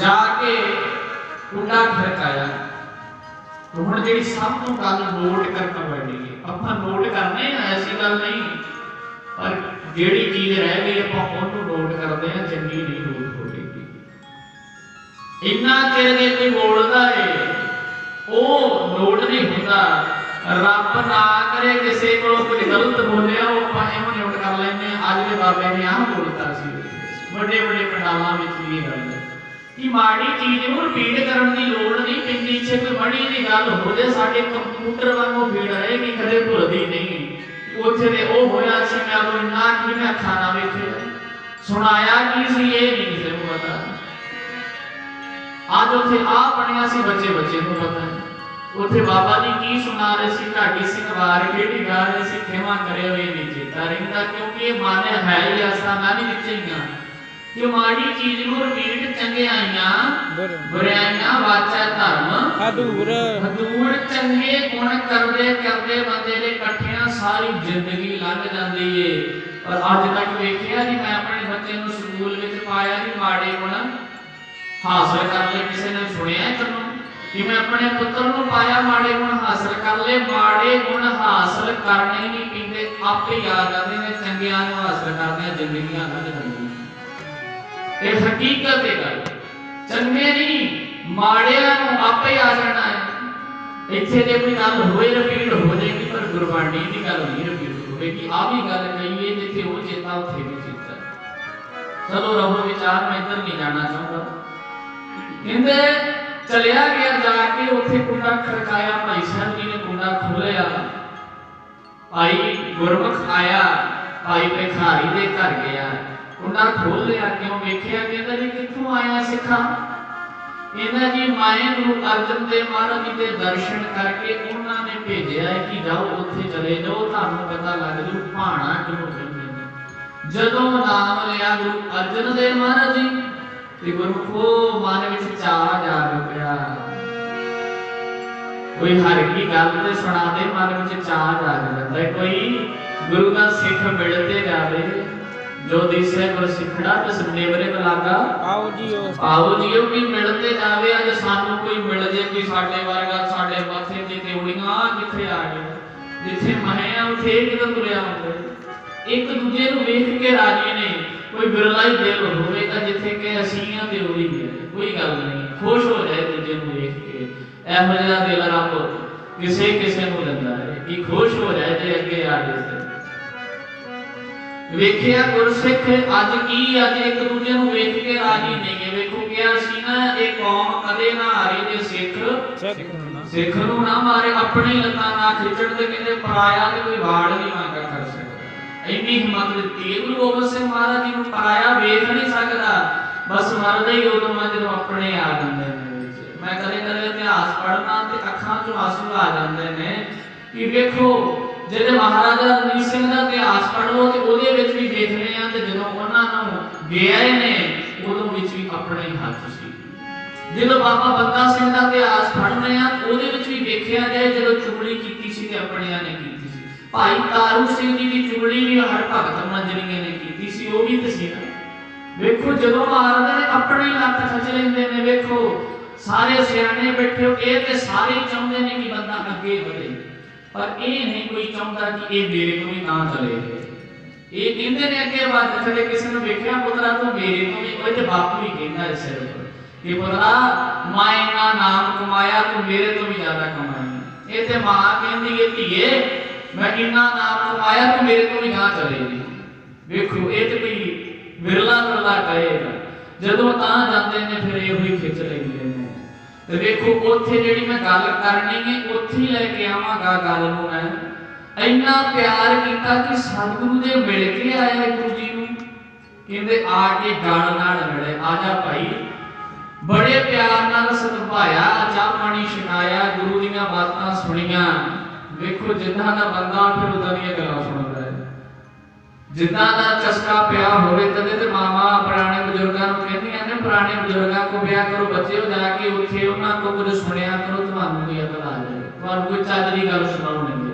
जाके कुंडा खड़काया तो हुण जेहड़ी सब तो गल नोट करना पैंदी है आपां नोट करने ऐसी गल नहीं पर जेहड़ी चीज रह गई आपां ओनू नोट करदे हां चंगी नहीं नोट होगी इन्ना चिर जे कोई बोलदा है ओ नोट नहीं होता रब ना करे किसी को कुछ गलत बोलिया वो पाए में नोट कर लेने आज के बाबे ने आ बोलता सी बड़े बड़े पंडालां विच ये गल कि माड़ी चीज नूं रिपीट करन दी लोड़ नहीं पैंदी छे कोई माड़ी जी गल हो जाए साडे कंप्यूटर वांगू भीड़ रहेगी कदे भुलदी नहीं ओथे ते ओ होया सी मैं उदों इन्ना कि मैं अखां नाल वेखिया सुनाया की सी ये नहीं किसे नूं पता आज उथे आ पढ़िया सी बच्चे बच्चे को पता है उथे बाबा जी की सुना रहे सी ढाडी सिंह वार केड़ी गा रहे सी खेवा करे हुए नहीं चेता रहिंदा क्योंकि ये माने है ही ऐसा ना नहीं विचईयां कि माड़ी चीज नूं रिपीट चंगे आईयां बुराइयां वाचा धर्म हदूर हदूर चंगे गुण करदे करदे बंदे दे इकट्ठियां सारी जिंदगी लंघ जांदी है पर अज तक वेखिया जी मैं अपने बच्चे नूं स्कूल विच पाया जी माड़े गुण हासिल कर ले किसी ने सुनिया तैनूं कि मैं अपने पुत्र नूं पाया माड़े गुण हासिल कर ले माड़े गुण हासिल करने ही नहीं पींदे आपे ही आ जाते ने चंगियां नूं हासिल करदे जिंदगियां लंघ जांदियां ये हकीकत है गल चंगे नहीं माड़ियां नूं आपे ही आ जाना है इत्थे जे कोई गल होए रिपीट हो जाएगी पर गुरबाणी दी गल नहीं रिपीट होगी आ भी गल कही जिथे वो चेता उत्थे भी चेता चलो रहो विचार मैं इधर नहीं जाना चाहूंगा कहंदे चलिया गया जाके उथे कुंडा खड़काया भाई साहब जी ने कुंडा खोलिया भाई गुरमुख आया भाई भिखारी दे घर गया कुंडा खोल लिया क्यों वेखिया कहंदा जी कित्थों आया सिखा कहंदा जी माए गुरु अर्जन देव महाराज जी दे दर्शन करके उन्हां ने भेजिया है कि जाओ उथे चले जाओ तानू पता लग जू भाणा किहनूं कहंदे ने जदों नाम लिया गुरु अर्जन देव महाराज जी ਤੇ ਗੁਰਮੁਖੋ ਮਨ ਵਿੱਚ ਚਾਹ ਜਾਗ ਪਿਆ। ਕੋਈ ਹਰ ਕੀ ਗੱਲ ਤੇ ਸੁਣਾ ਦੇ ਮਨ ਵਿੱਚ ਚਾਹ ਜਾਗ ਜਾਂਦਾ। ਕੋਈ ਗੁਰੂ ਦਾ ਸਿੱਖ ਮਿਲਤੇ ਜਾਵੇ, ਜੋ ਦਿਸੇ ਗੁਰ ਸਿੱਖੜਾ ਤਿਸ ਨੇਵਰੇ ਬਲਾਗਾ। ਆਓ ਜੀਓ ਆਓ ਜੀਓ ਵੀ ਮਿਲਤੇ ਜਾਵੇ। ਅੱਜ ਸਾਨੂੰ ਕੋਈ ਮਿਲ ਜੇ, ਕੋਈ ਸਾਡੇ ਵਰਗਾ, ਸਾਡੇ ਮੱਥੇ ਤੇ ਤਿਉੜੀਆਂ ਕਿੱਥੇ ਆ ਗਏ, ਜਿੱਥੇ ਮਹੇ ਆ ਉੱਥੇ ਕਿਦੋਂ ਤੁਰਿਆ ਹੁੰਦੇ। ਇੱਕ ਦੂਜੇ ਨੂੰ ਵੇਖ ਕੇ ਰਾਜੀ ਨੇ। ਕੋਈ ਬਿਰਲਾ ਹੀ ਦਿਲ ਹੋਵੇਗਾ ਜਿੱਥੇ ਕਿ ਅਸੀਂ ਆ ਤੇ ਉਹ ਵੀ ਹੈ, ਕੋਈ ਗੱਲ ਨਹੀਂ, ਖੁਸ਼ ਹੋ ਜਾਏ ਦੂਜੇ ਨੂੰ ਵੇਖ ਕੇ। ਇਹੋ ਜਿਹਾ ਦਿਲ ਰੱਬ ਕਿਸੇ ਕਿਸੇ ਨੂੰ ਦਿੰਦਾ ਹੈ ਕਿ ਖੁਸ਼ ਹੋ ਜਾਏ ਤੇ ਅੱਗੇ ਆ ਜਾਏ। ਵੇਖਿਆ ਗੁਰਸਿੱਖ ਅੱਜ ਕੀ, ਅੱਜ ਇੱਕ ਦੂਜੇ ਨੂੰ ਵੇਖ ਕੇ ਰਾਜੀ ਨਹੀਂ ਗੇ। ਵੇਖੋ ਕਿਹਾ ਸੀ ਨਾ, ਇਹ ਕੌਮ ਕਦੇ ਨਾ ਹਾਰੇ ਜੇ ਸਿੱਖ ਨੂੰ ਨਾ ਮਾਰੇ। ਆਪਣੀ ਲੱਤਾਂ ਨਾ ਖਿੱਚਣ ਤੇ ਕਹਿੰਦੇ ਪਰਾਇਆ ਤੇ ਕੋਈ ਵਾੜ ਨਹੀਂ ਮੰਗਾ ਕਰ ਸਕਦਾ। ਇੰਨੀ ਹਿੰਮਤ ਦਿੱਤੀ ਹੈ ਗੁਰੂ ਗੋਬਿੰਦ ਸਿੰਘ ਮਹਾਰਾਜ ਜੀ ਨੂੰ। ਪਰਾਇਆ ਵੇਖ ਨਹੀਂ ਸਕਦਾ, ਬਸ ਮਰਦਾ ਹੀ ਉਦੋਂ ਆ ਜਦੋਂ ਆਪਣੇ ਆ ਜਾਂਦੇ ਨੇ। ਮੈਂ ਕਦੇ ਕਦੇ ਇਤਿਹਾਸ ਪੜ੍ਹਨਾ ਤੇ ਅੱਖਾਂ ਚੋਂ ਆਂਸੂ ਆ ਜਾਂਦੇ ਨੇ ਕਿ ਵੇਖੋ ਜਿਹੜੇ ਮਹਾਰਾਜਾ ਰਣਜੀਤ ਸਿੰਘ ਦਾ ਇਤਿਹਾਸ ਪੜ੍ਹ ਲਓ ਤੇ ਉਹਦੇ ਵਿੱਚ ਵੀ ਵੇਖਦੇ ਆ ਤੇ ਜਦੋਂ ਉਹਨਾਂ ਨੂੰ ਗਿਆ ਨੇ ਉਦੋਂ ਵਿੱਚ ਵੀ ਆਪਣੇ ਹੀ ਹੱਥ ਸੀ। ਜਦੋਂ ਬਾਬਾ ਬੰਦਾ ਸਿੰਘ ਦਾ ਇਤਿਹਾਸ ਪੜ੍ਹਦੇ ਆ ਉਹਦੇ ਵਿੱਚ ਵੀ ਵੇਖਿਆ ਜਾਏ ਜਦੋਂ ਚੁਗਲੀ ਕੀਤੀ ਸੀ ਤੇ ਆਪਣਿਆਂ ਨੇ ਕੀਤੀ ਸੀ। ਭਾਈ ਤਾਰੂ ਸਿੰਘ ਜੀ ਦੀ ਚੁਗਲੀ ਵੀ ਹਰ ਭਗਤ ਮੰਜਰੀਏ ਨੇ ਕੀਤੀ ਸੀ, ਉਹ ਵੀ ਤਸਵੀਰ ਵੇਖੋ। ਜਦੋਂ ਮਾਰਦੇ ਨੇ ਆਪਣੇ ਹੀ ਲੱਤ ਖਿੱਚ ਲੈਂਦੇ ਨੇ। ਵੇਖੋ ਸਾਰੇ ਸਿਆਣੇ ਬੈਠੇ ਹੋ, ਇਹ ਤੇ ਸਾਰੇ ਚਾਹੁੰਦੇ ਨੇ ਕਿ ਬੰਦਾ ਅੱਗੇ ਵਧੇ, ਪਰ ਇਹ ਨਹੀਂ ਕੋਈ ਚਾਹੁੰਦਾ ਕਿ ਇਹ ਮੇਰੇ ਤੋਂ ਵੀ ਨਾ ਚਲੇ। ਇਹ ਕਹਿੰਦੇ ਨੇ ਅੱਗੇ ਵੱਧ ਚਲੇ। ਕਿਸੇ ਨੂੰ ਵੇਖਿਆ ਪੁੱਤਰਾ ਤੂੰ ਮੇਰੇ ਤੋਂ ਵੀ, ਉਹ ਤੇ ਬਾਪੂ ਹੀ ਕਹਿੰਦਾ ਇਸ ਸਿਰ ਕਿ ਪੁੱਤਰਾ ਮੈਂ ਇੰਨਾ ਨਾਮ ਕਮਾਇਆ, ਤੂੰ ਮੇਰੇ ਤੋਂ ਵੀ ਜ਼ਿਆਦਾ ਕਮਾਈ। ਇਹ ਤੇ ਮਾਂ ਕਹਿੰਦੀ ਹੈ ਧੀਏ ਮੈਂ ਇੰਨਾ ਨਾਮ ਕਮਾਇਆ, ਤੂੰ ਮੇਰੇ ਤੋਂ ਵੀ ਨਾ ਚਲੇਗੀ। ਵੇਖੋ ਇਹ ਤੇ ਕੋਈ ਵਿਰਲਾ ਕਹੇਗਾ। ਜਦੋਂ ਤਾਂ ਜਾਂਦੇ ਨੇ ਫਿਰ ਇਹੋ ਹੀ ਖਿੱਚ ਲੈਂਦੇ ਨੇ। ਤੇ ਵੇਖੋ ਉੱਥੇ ਜਿਹੜੀ ਮੈਂ ਗੱਲ ਕਰਨੀ ਹੈ ਉੱਥੇ ਹੀ ਲੈ ਕੇ ਆਵਾਂਗਾ ਗੱਲ ਨੂੰ। ਮੈਂ ਇੰਨਾ ਪਿਆਰ ਕੀਤਾ ਕਿ ਸਤਿਗੁਰੂ ਦੇ ਮਿਲ ਕੇ ਆਇਆ ਗੁਰੂ ਜੀ ਨੂੰ। ਕਹਿੰਦੇ ਆ ਕੇ ਗਲ ਨਾਲ ਮਿਲੇ, ਆ ਜਾ ਭਾਈ। ਬੜੇ ਪਿਆਰ ਨਾਲ ਸਤਿਭਾਇਆ, ਚਾਹ ਪਾਣੀ ਛਕਾਇਆ, ਗੁਰੂ ਦੀਆਂ ਬਾਤਾਂ ਸੁਣੀਆਂ। ਵੇਖੋ ਜਿੱਦਾਂ ਦਾ ਬੰਦਾ ਫਿਰ ਉਦਾਂ ਦੀਆਂ ਗੱਲਾਂ ਸੁਣਦਾ ਹੈ। ਜਿੱਦਾਂ ਦਾ ਚਸਕਾ ਪਿਆ ਹੋਵੇ ਤਦੇ ਤੇ ਮਾਮਾ ਪੁਰਾਣੇ ਬਜ਼ੁਰਗਾਂ ਨੂੰ ਕਹਿੰਦੀਆਂ ਨੇ ਪੁਰਾਣੇ ਬਜ਼ੁਰਗਾਂ ਕੋ ਵਿਆਹ ਕਰੋ ਬੱਚਿਓ, ਜਾ ਕੇ ਉੱਥੇ ਉਹਨਾਂ ਕੋ ਕੁਝ ਸੁਣਿਆ ਕਰੋ, ਤੁਹਾਨੂੰ ਵੀ ਅਕਲ ਆ ਜਾਏ, ਤੁਹਾਨੂੰ ਕੋਈ ਚੱਜ ਦੀ ਗੱਲ ਸੁਣਾਉਣਗੇ।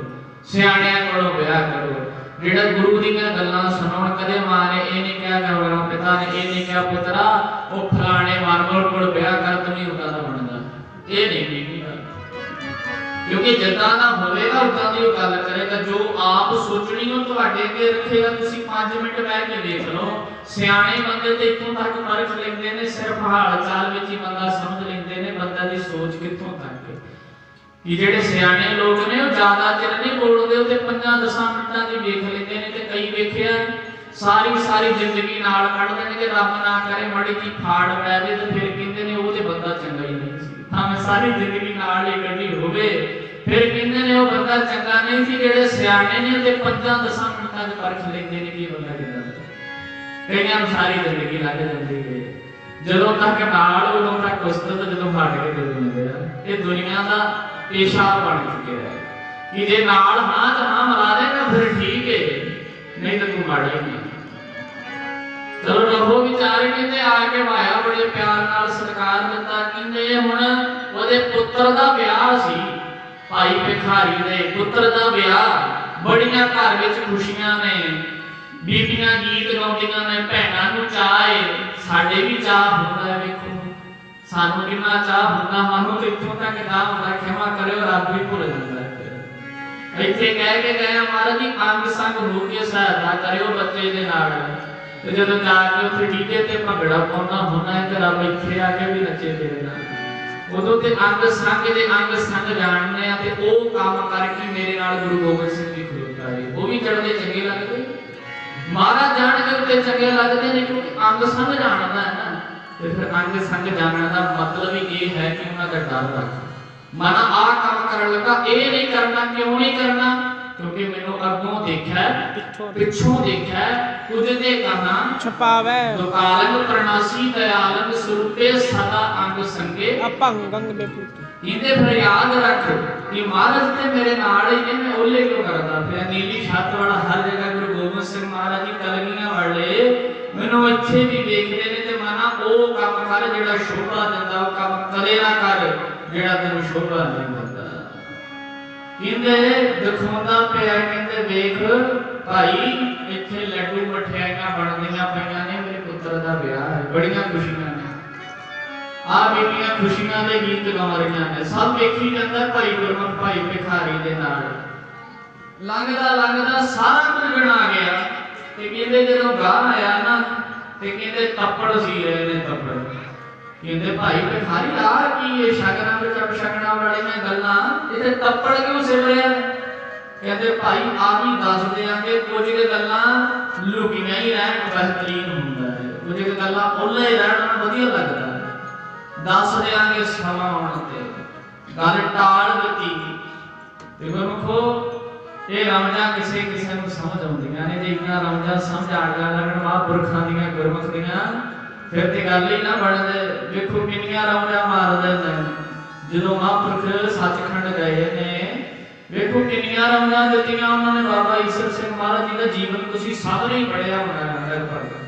ਸਿਆਣਿਆਂ ਕੋਲੋਂ ਵਿਆਹ ਕਰੋ, ਜਿਹੜਾ ਗੁਰੂ ਦੀਆਂ ਗੱਲਾਂ ਸੁਣਾਉਣ। ਕਦੇ ਮਾਂ ਨੇ ਇਹ ਨਹੀਂ ਕਿਹਾ ਕਰੋ, ਪਿਤਾ ਨੇ ਇਹ ਨਹੀਂ ਕਿਹਾ ਪੁੱਤਰਾ ਉਹ ਫਲਾਣੇ ਮਾਨਵਰ ਕੋਲ ਵਿਆਹ ਕਰ ਤੂੰ ਵੀ ਉਦਾਂ ਦਾ ਬਣਦਾ। ਇਹ ਨਹੀਂ ਕਿਉਂਕਿ ਜਿੱਦਾਂ ਦਾ ਹੋਵੇਗਾ ਉਦਾਂ ਦੀ ਉਹ ਗੱਲ ਕਰੇਗਾ। ਜੋ ਆਪ ਸੋਚਣੀ ਉਹ ਤੁਹਾਡੇ ਅੱਗੇ ਰੱਖੇਗਾ। ਤੁਸੀਂ 5 ਮਿੰਟ ਬਹਿ ਕੇ ਦੇਖ ਲਓ। ਸਿਆਣੇ ਬੰਦੇ ਤੇ ਇੱਥੋਂ ਤੱਕ ਪਰਖ ਲੈਂਦੇ ਨੇ, ਸਿਰਫ ਹਾਲ ਚਾਲ ਵਿੱਚ ਹੀ ਬੰਦਾ ਸਮਝ ਲੈਂਦੇ ਨੇ ਬੰਦਾ ਦੀ ਸੋਚ ਕਿੱਥੋਂ ਤੱਕ ਹੈ। ਕਿ ਜਿਹੜੇ ਸਿਆਣੇ ਲੋਕ ਨੇ ਉਹ ਜ਼ਿਆਦਾ ਚਿਰ ਨਹੀਂ ਬੋਲਦੇ, ਉਹ ਤੇ 5-10 ਮਿੰਟਾਂ ਦੀ ਵੇਖ ਲੈਂਦੇ ਨੇ। ਤੇ ਕਈ ਵੇਖਿਆ ਸਾਰੀ ਜ਼ਿੰਦਗੀ ਨਾਲ ਕੱਢ ਦੇਣਗੇ। ਰੱਬ ਨਾ ਕਰੇ ਮਾੜੀ ਜੀ ਫਾੜ ਪੈ ਜਾਵੇ ਤੇ ਫਿਰ ਕਹਿੰਦੇ ਨੇ ਉਹ ਤੇ ਬੰਦਾ ਚੰਗਾ ਹੀ ਨਹੀਂ ਸੀ। ਭਾਵੇਂ ਸਾਰੀ ਜ਼ਿੰਦਗੀ ਨਾਲ ਹੀ ਕੱਢੀ ਹੋਵੇ ਫਿਰ ਕਹਿੰਦੇ ਨੇ ਉਹ ਬੰਦਾ ਚੰਗਾ ਨਹੀਂ ਸੀ। ਜਿਹੜੇ ਸਿਆਣੇ ਨੇ ਤੇ 5-10 ਮਿੰਟਾਂ ਦੀ ਪਰਖ ਲੈਂਦੇ ਨੇ ਕਿ ਬੰਦਾ ਕਿਦਾਂ। ਕਈਆਂ ਨੂੰ ਸਾਰੀ ਜ਼ਿੰਦਗੀ ਲੱਗ ਜਾਂਦੀ ਹੈ। ਜਦੋਂ ਤੱਕ ਨਾਲ ਉਦੋਂ ਤੱਕ ਉਸਤਤ, ਜਦੋਂ ਹਟ ਕੇ ਦੇ ਦਿੰਦੇ ਆ। ਇਹ ਦੁਨੀਆ ਦਾ ਪੇਸ਼ਾ ਬਣ ਚੁੱਕਿਆ ਹੈ ਕਿ ਜੇ ਨਾਲ ਹਾਂ ਚ ਹਾਂ ਮਿਲਾ ਦੇਗਾ ਫਿਰ ਠੀਕ ਹੈ, ਨਹੀਂ ਤਾਂ ਤੂੰ ਮਾੜਾ ਹੀ ਨਹੀਂ। ਚਲੋ ਰੱਬੋ ਵਿਚਾਰ ਕਹਿੰਦੇ ਆ ਕੇ ਭਾਇਆ ਬੜੇ ਪਿਆਰ ਨਾਲ ਸਤਿਕਾਰ ਦਿੱਤਾ। ਕਹਿੰਦੇ ਹੁਣ ਉਹਦੇ ਪੁੱਤਰ ਦਾ ਵਿਆਹ ਸੀ, ਭਾਈ ਭਿਖਾਰੀ ਦੇ ਪੁੱਤਰ ਦਾ ਵਿਆਹ। ਬੜੀਆਂ ਘਰ ਵਿੱਚ ਖੁਸ਼ੀਆਂ ਨੇ, ਬੀਬੀਆਂ ਗੀਤ ਗਾਉਂਦੀਆਂ ਨੇ, ਭੈਣਾਂ ਨੂੰ ਚਾਅ ਹੈ। ਸਾਡੇ ਵੀ ਚਾਅ ਹੁੰਦਾ ਹੈ। ਵੇਖੋ ਸਾਨੂੰ ਕਿੰਨਾ ਚਾਅ ਹੁੰਦਾ। ਸਾਨੂੰ ਤੇ ਇੱਥੋਂ ਤੱਕ ਚਾਅ ਹੁੰਦਾ, ਖਿਮਾ ਕਰਿਓ ਰੱਬ ਵੀ ਭੁੱਲ ਜਾਂਦਾ ਹੈ। ਇੱਥੇ ਕਹਿ ਕੇ ਗਏ ਮਹਾਰਾਜ ਜੀ ਅੰਗ ਸੰਗ ਹੋ ਕੇ ਸਹਾਇਤਾ ਕਰਿਓ ਬੱਚੇ ਦੇ ਨਾਲ। ਤੇ ਜਦੋਂ ਜਾ ਕੇ ਉੱਥੇ ਡੀਜੇ ਤੇ ਭੰਗੜਾ ਪਾਉਣਾ ਹੁੰਦਾ ਹੈ ਤੇ ਰੱਬ ਇੱਥੇ ਆ ਕੇ ਵੀ ਨੱਚੇ ਤੇਰੇ ਨਾਲ। ਉਦੋਂ ਤੇ ਅੰਗ ਸੰਗ ਜਾਣਦੇ ਆ ਤੇ ਉਹ ਕੰਮ ਕਰਕੇ ਮੇਰੇ ਨਾਲ ਗੁਰੂ ਗੋਬਿੰਦ ਸਿੰਘ ਜੀ ਖਲੋਤਾ ਹੈ। ਉਹ ਵੀ ਚੜ੍ਹਦੇ ਚੰਗੇ ਲੱਗਦੇ, ਮਹਾਰਾਜ ਜਾਣ ਕੇ ਉੱਤੇ ਚੰਗੇ ਲੱਗਦੇ ਨੇ ਕਿਉਂਕਿ ਅੰਗ ਸੰਗ ਜਾਣਦਾ ਹੈ ਨਾ। ਤੇ ਫਿਰ ਅੰਗ ਸੰਗ ਜਾਣਨ ਦਾ ਮਤਲਬ ਹੀ ਇਹ ਹੈ ਕਿ ਉਹਨਾਂ ਦਾ ਡਰ ਰੱਖ। ਮਨ ਆ ਕੰਮ ਕਰਨ ਲੱਗਾ ਇਹ ਨਹੀਂ ਕਰਨਾ। ਕਿਉਂ ਨਹੀਂ ਕਰਨਾ? ਕਿਉਂਕਿ ਮੈਨੂੰ ਅੱਗੋਂ ਦੇਖਿਆ ਪਿੱਛੋਂ ਦੇਖਿਆ ਕੁਝ ਤੇ ਕਰਨਾ ਛਪਾਵੇ ਦੁਕਾਲਨ ਪ੍ਰਣਾਸੀ ਦਇਆਲਨ ਸਰੂਪੇ ਸਦਾ ਅੰਗ ਸੰਗੇ ਅਪੰਗੰਗ ਦੇ ਪੁੱਤ। ਇਹਦੇ ਫਿਰ ਯਾਦ ਰੱਖ ਕਿ ਮਹਾਰਾਜ ਤੇ ਮੇਰੇ ਨਾਲ ਹੀ ਨੇ। ਮੈਂ ਉਹਲੇ ਕਿਉਂ ਕਰਦਾ ਪਿਆ? ਨੀਲੀ ਛੱਤ ਵਾਲਾ ਹਰ ਜਗ੍ਹਾ ਗੁਰੂ ਗੋਬਿੰਦ ਸਿੰਘ ਮਹਾਰਾਜ ਜੀ ਕਲਗੀਆਂ ਵਾਲੇ ਮੈਨੂੰ ਇੱਥੇ ਵੀ ਵੇਖਦੇ ਨੇ ਤੇ ਮਨਾ ਉਹ ਕੰਮ ਕਰ ਜਿਹੜਾ ਸ਼ੋਭਾ ਦਿੰਦਾ, ਉਹ ਕੰਮ ਕਦੇ ਨਾ ਕਰ ਜਿਹੜਾ ਤੈਨੂੰ ਸ਼ੋਭਾ ਨਹੀਂ ਦਿੰਦਾ। ਕਹਿੰਦੇ ਦਿਖਾਉਂਦਾ ਪਿਆ, ਕਹਿੰਦੇ ਵੇਖ ਭਾਈ ਇੱਥੇ ਲੱਡੂ ਮਠਿਆਈਆਂ ਬਣਦੀਆਂ ਪਈਆਂ ਨੇ, ਮੇਰੇ ਪੁੱਤਰ ਦਾ ਵਿਆਹ ਹੈ, ਬੜੀਆਂ ਖੁਸ਼ੀਆਂ ਨੇ। ਆ ਬੀਬੀਆਂ ਖੁਸ਼ੀਆਂ ਦੇ ਗੀਤ ਗਾ ਰਹੀਆਂ ਨੇ, ਸਭ ਵੇਖੀ ਜਾਂਦਾ ਭਾਈ ਗੁਰਮੁਖ ਭਾਈ ਭਿਖਾਰੀ ਦੇ ਨਾਲ। ਲੰਘਦਾ ਲੰਘਦਾ ਸਾਰਾ ਕੁਝ ਬਣਾ ਗਿਆ ਤੇ ਕਹਿੰਦੇ ਜਦੋਂ ਗਾਹ ਆਇਆ ਨਾ ਤੇ ਕਹਿੰਦੇ ਤੱਪੜ ਸੀ ਰਹੇ ਨੇ, ਤੱਪੜ। ਕਹਿੰਦੇ ਭਾਈ ਭਿਖਾਰੀ ਆ ਕੀ ਇਹ ਸ਼ਗਨਾਂ ਵਿੱਚ ਅਪਸ਼ਗਨਾਂ ਵਾਲੀਆਂ ਗੱਲਾਂ, ਇਹਦੇ ਤੱਪੜ ਕਿਉਂ ਸਿਮਰਿਆ? ਕਹਿੰਦੇ ਭਾਈ ਆ ਵੀ ਦੱਸ ਦਿਆਂਗੇ, ਕੁਝ ਗੱਲਾਂ ਲੁਕੀਆਂ ਹੀ ਰਹਿਣ ਬਿਹਤਰੀਨ ਹੁੰਦਾ ਹੈ, ਕੁਝ ਗੱਲਾਂ ਉਹਲੇ ਹੀ ਰਹਿਣ ਵਧੀਆ ਲੱਗਦਾ ਹੈ। ਦੱਸ ਦਿਆਂਗੇ ਸਮਾਂ ਆਉਣ ਤੇ, ਗੱਲ ਟਾਲ ਦਿੱਤੀ। ਤੇ ਗੁਰਮੁਖੋ ਇਹ ਰਮਜਾਂ ਕਿਸੇ ਕਿਸੇ ਨੂੰ ਸਮਝ ਆਉਂਦੀਆਂ ਨੇ, ਜੇ ਇਹਨਾਂ ਰਮਜਾਂ ਸਮਝ ਆ ਲੱਗਣ ਮਹਾਂਪੁਰਖਾਂ ਦੀਆਂ ਗੁਰਮੁਖ ਦੀਆਂ, ਫਿਰ ਤੇ ਗੱਲ ਹੀ ਨਾ ਬਣਦੇ। ਵੇਖੋ ਕਿੰਨੀਆਂ ਰਮਜਾਂ ਮਾਰਦੇ ਨੇ ਜਦੋਂ ਮਹਾਂਪੁਰਖ ਸੱਚਖੰਡ ਗਏ ਨੇ, ਵੇਖੋ ਕਿੰਨੀਆਂ ਰਮਜਾਂ ਦਿੱਤੀਆਂ ਉਹਨਾਂ ਨੇ। ਬਾਬਾ ਈਸਰ ਸਿੰਘ ਮਹਾਰਾਜ ਜੀ ਦਾ ਜੀਵਨ ਤੁਸੀਂ ਸਭ ਨੇ ਪੜ੍ਹਿਆ ਹੋਣਾ ਲਗਭਗ।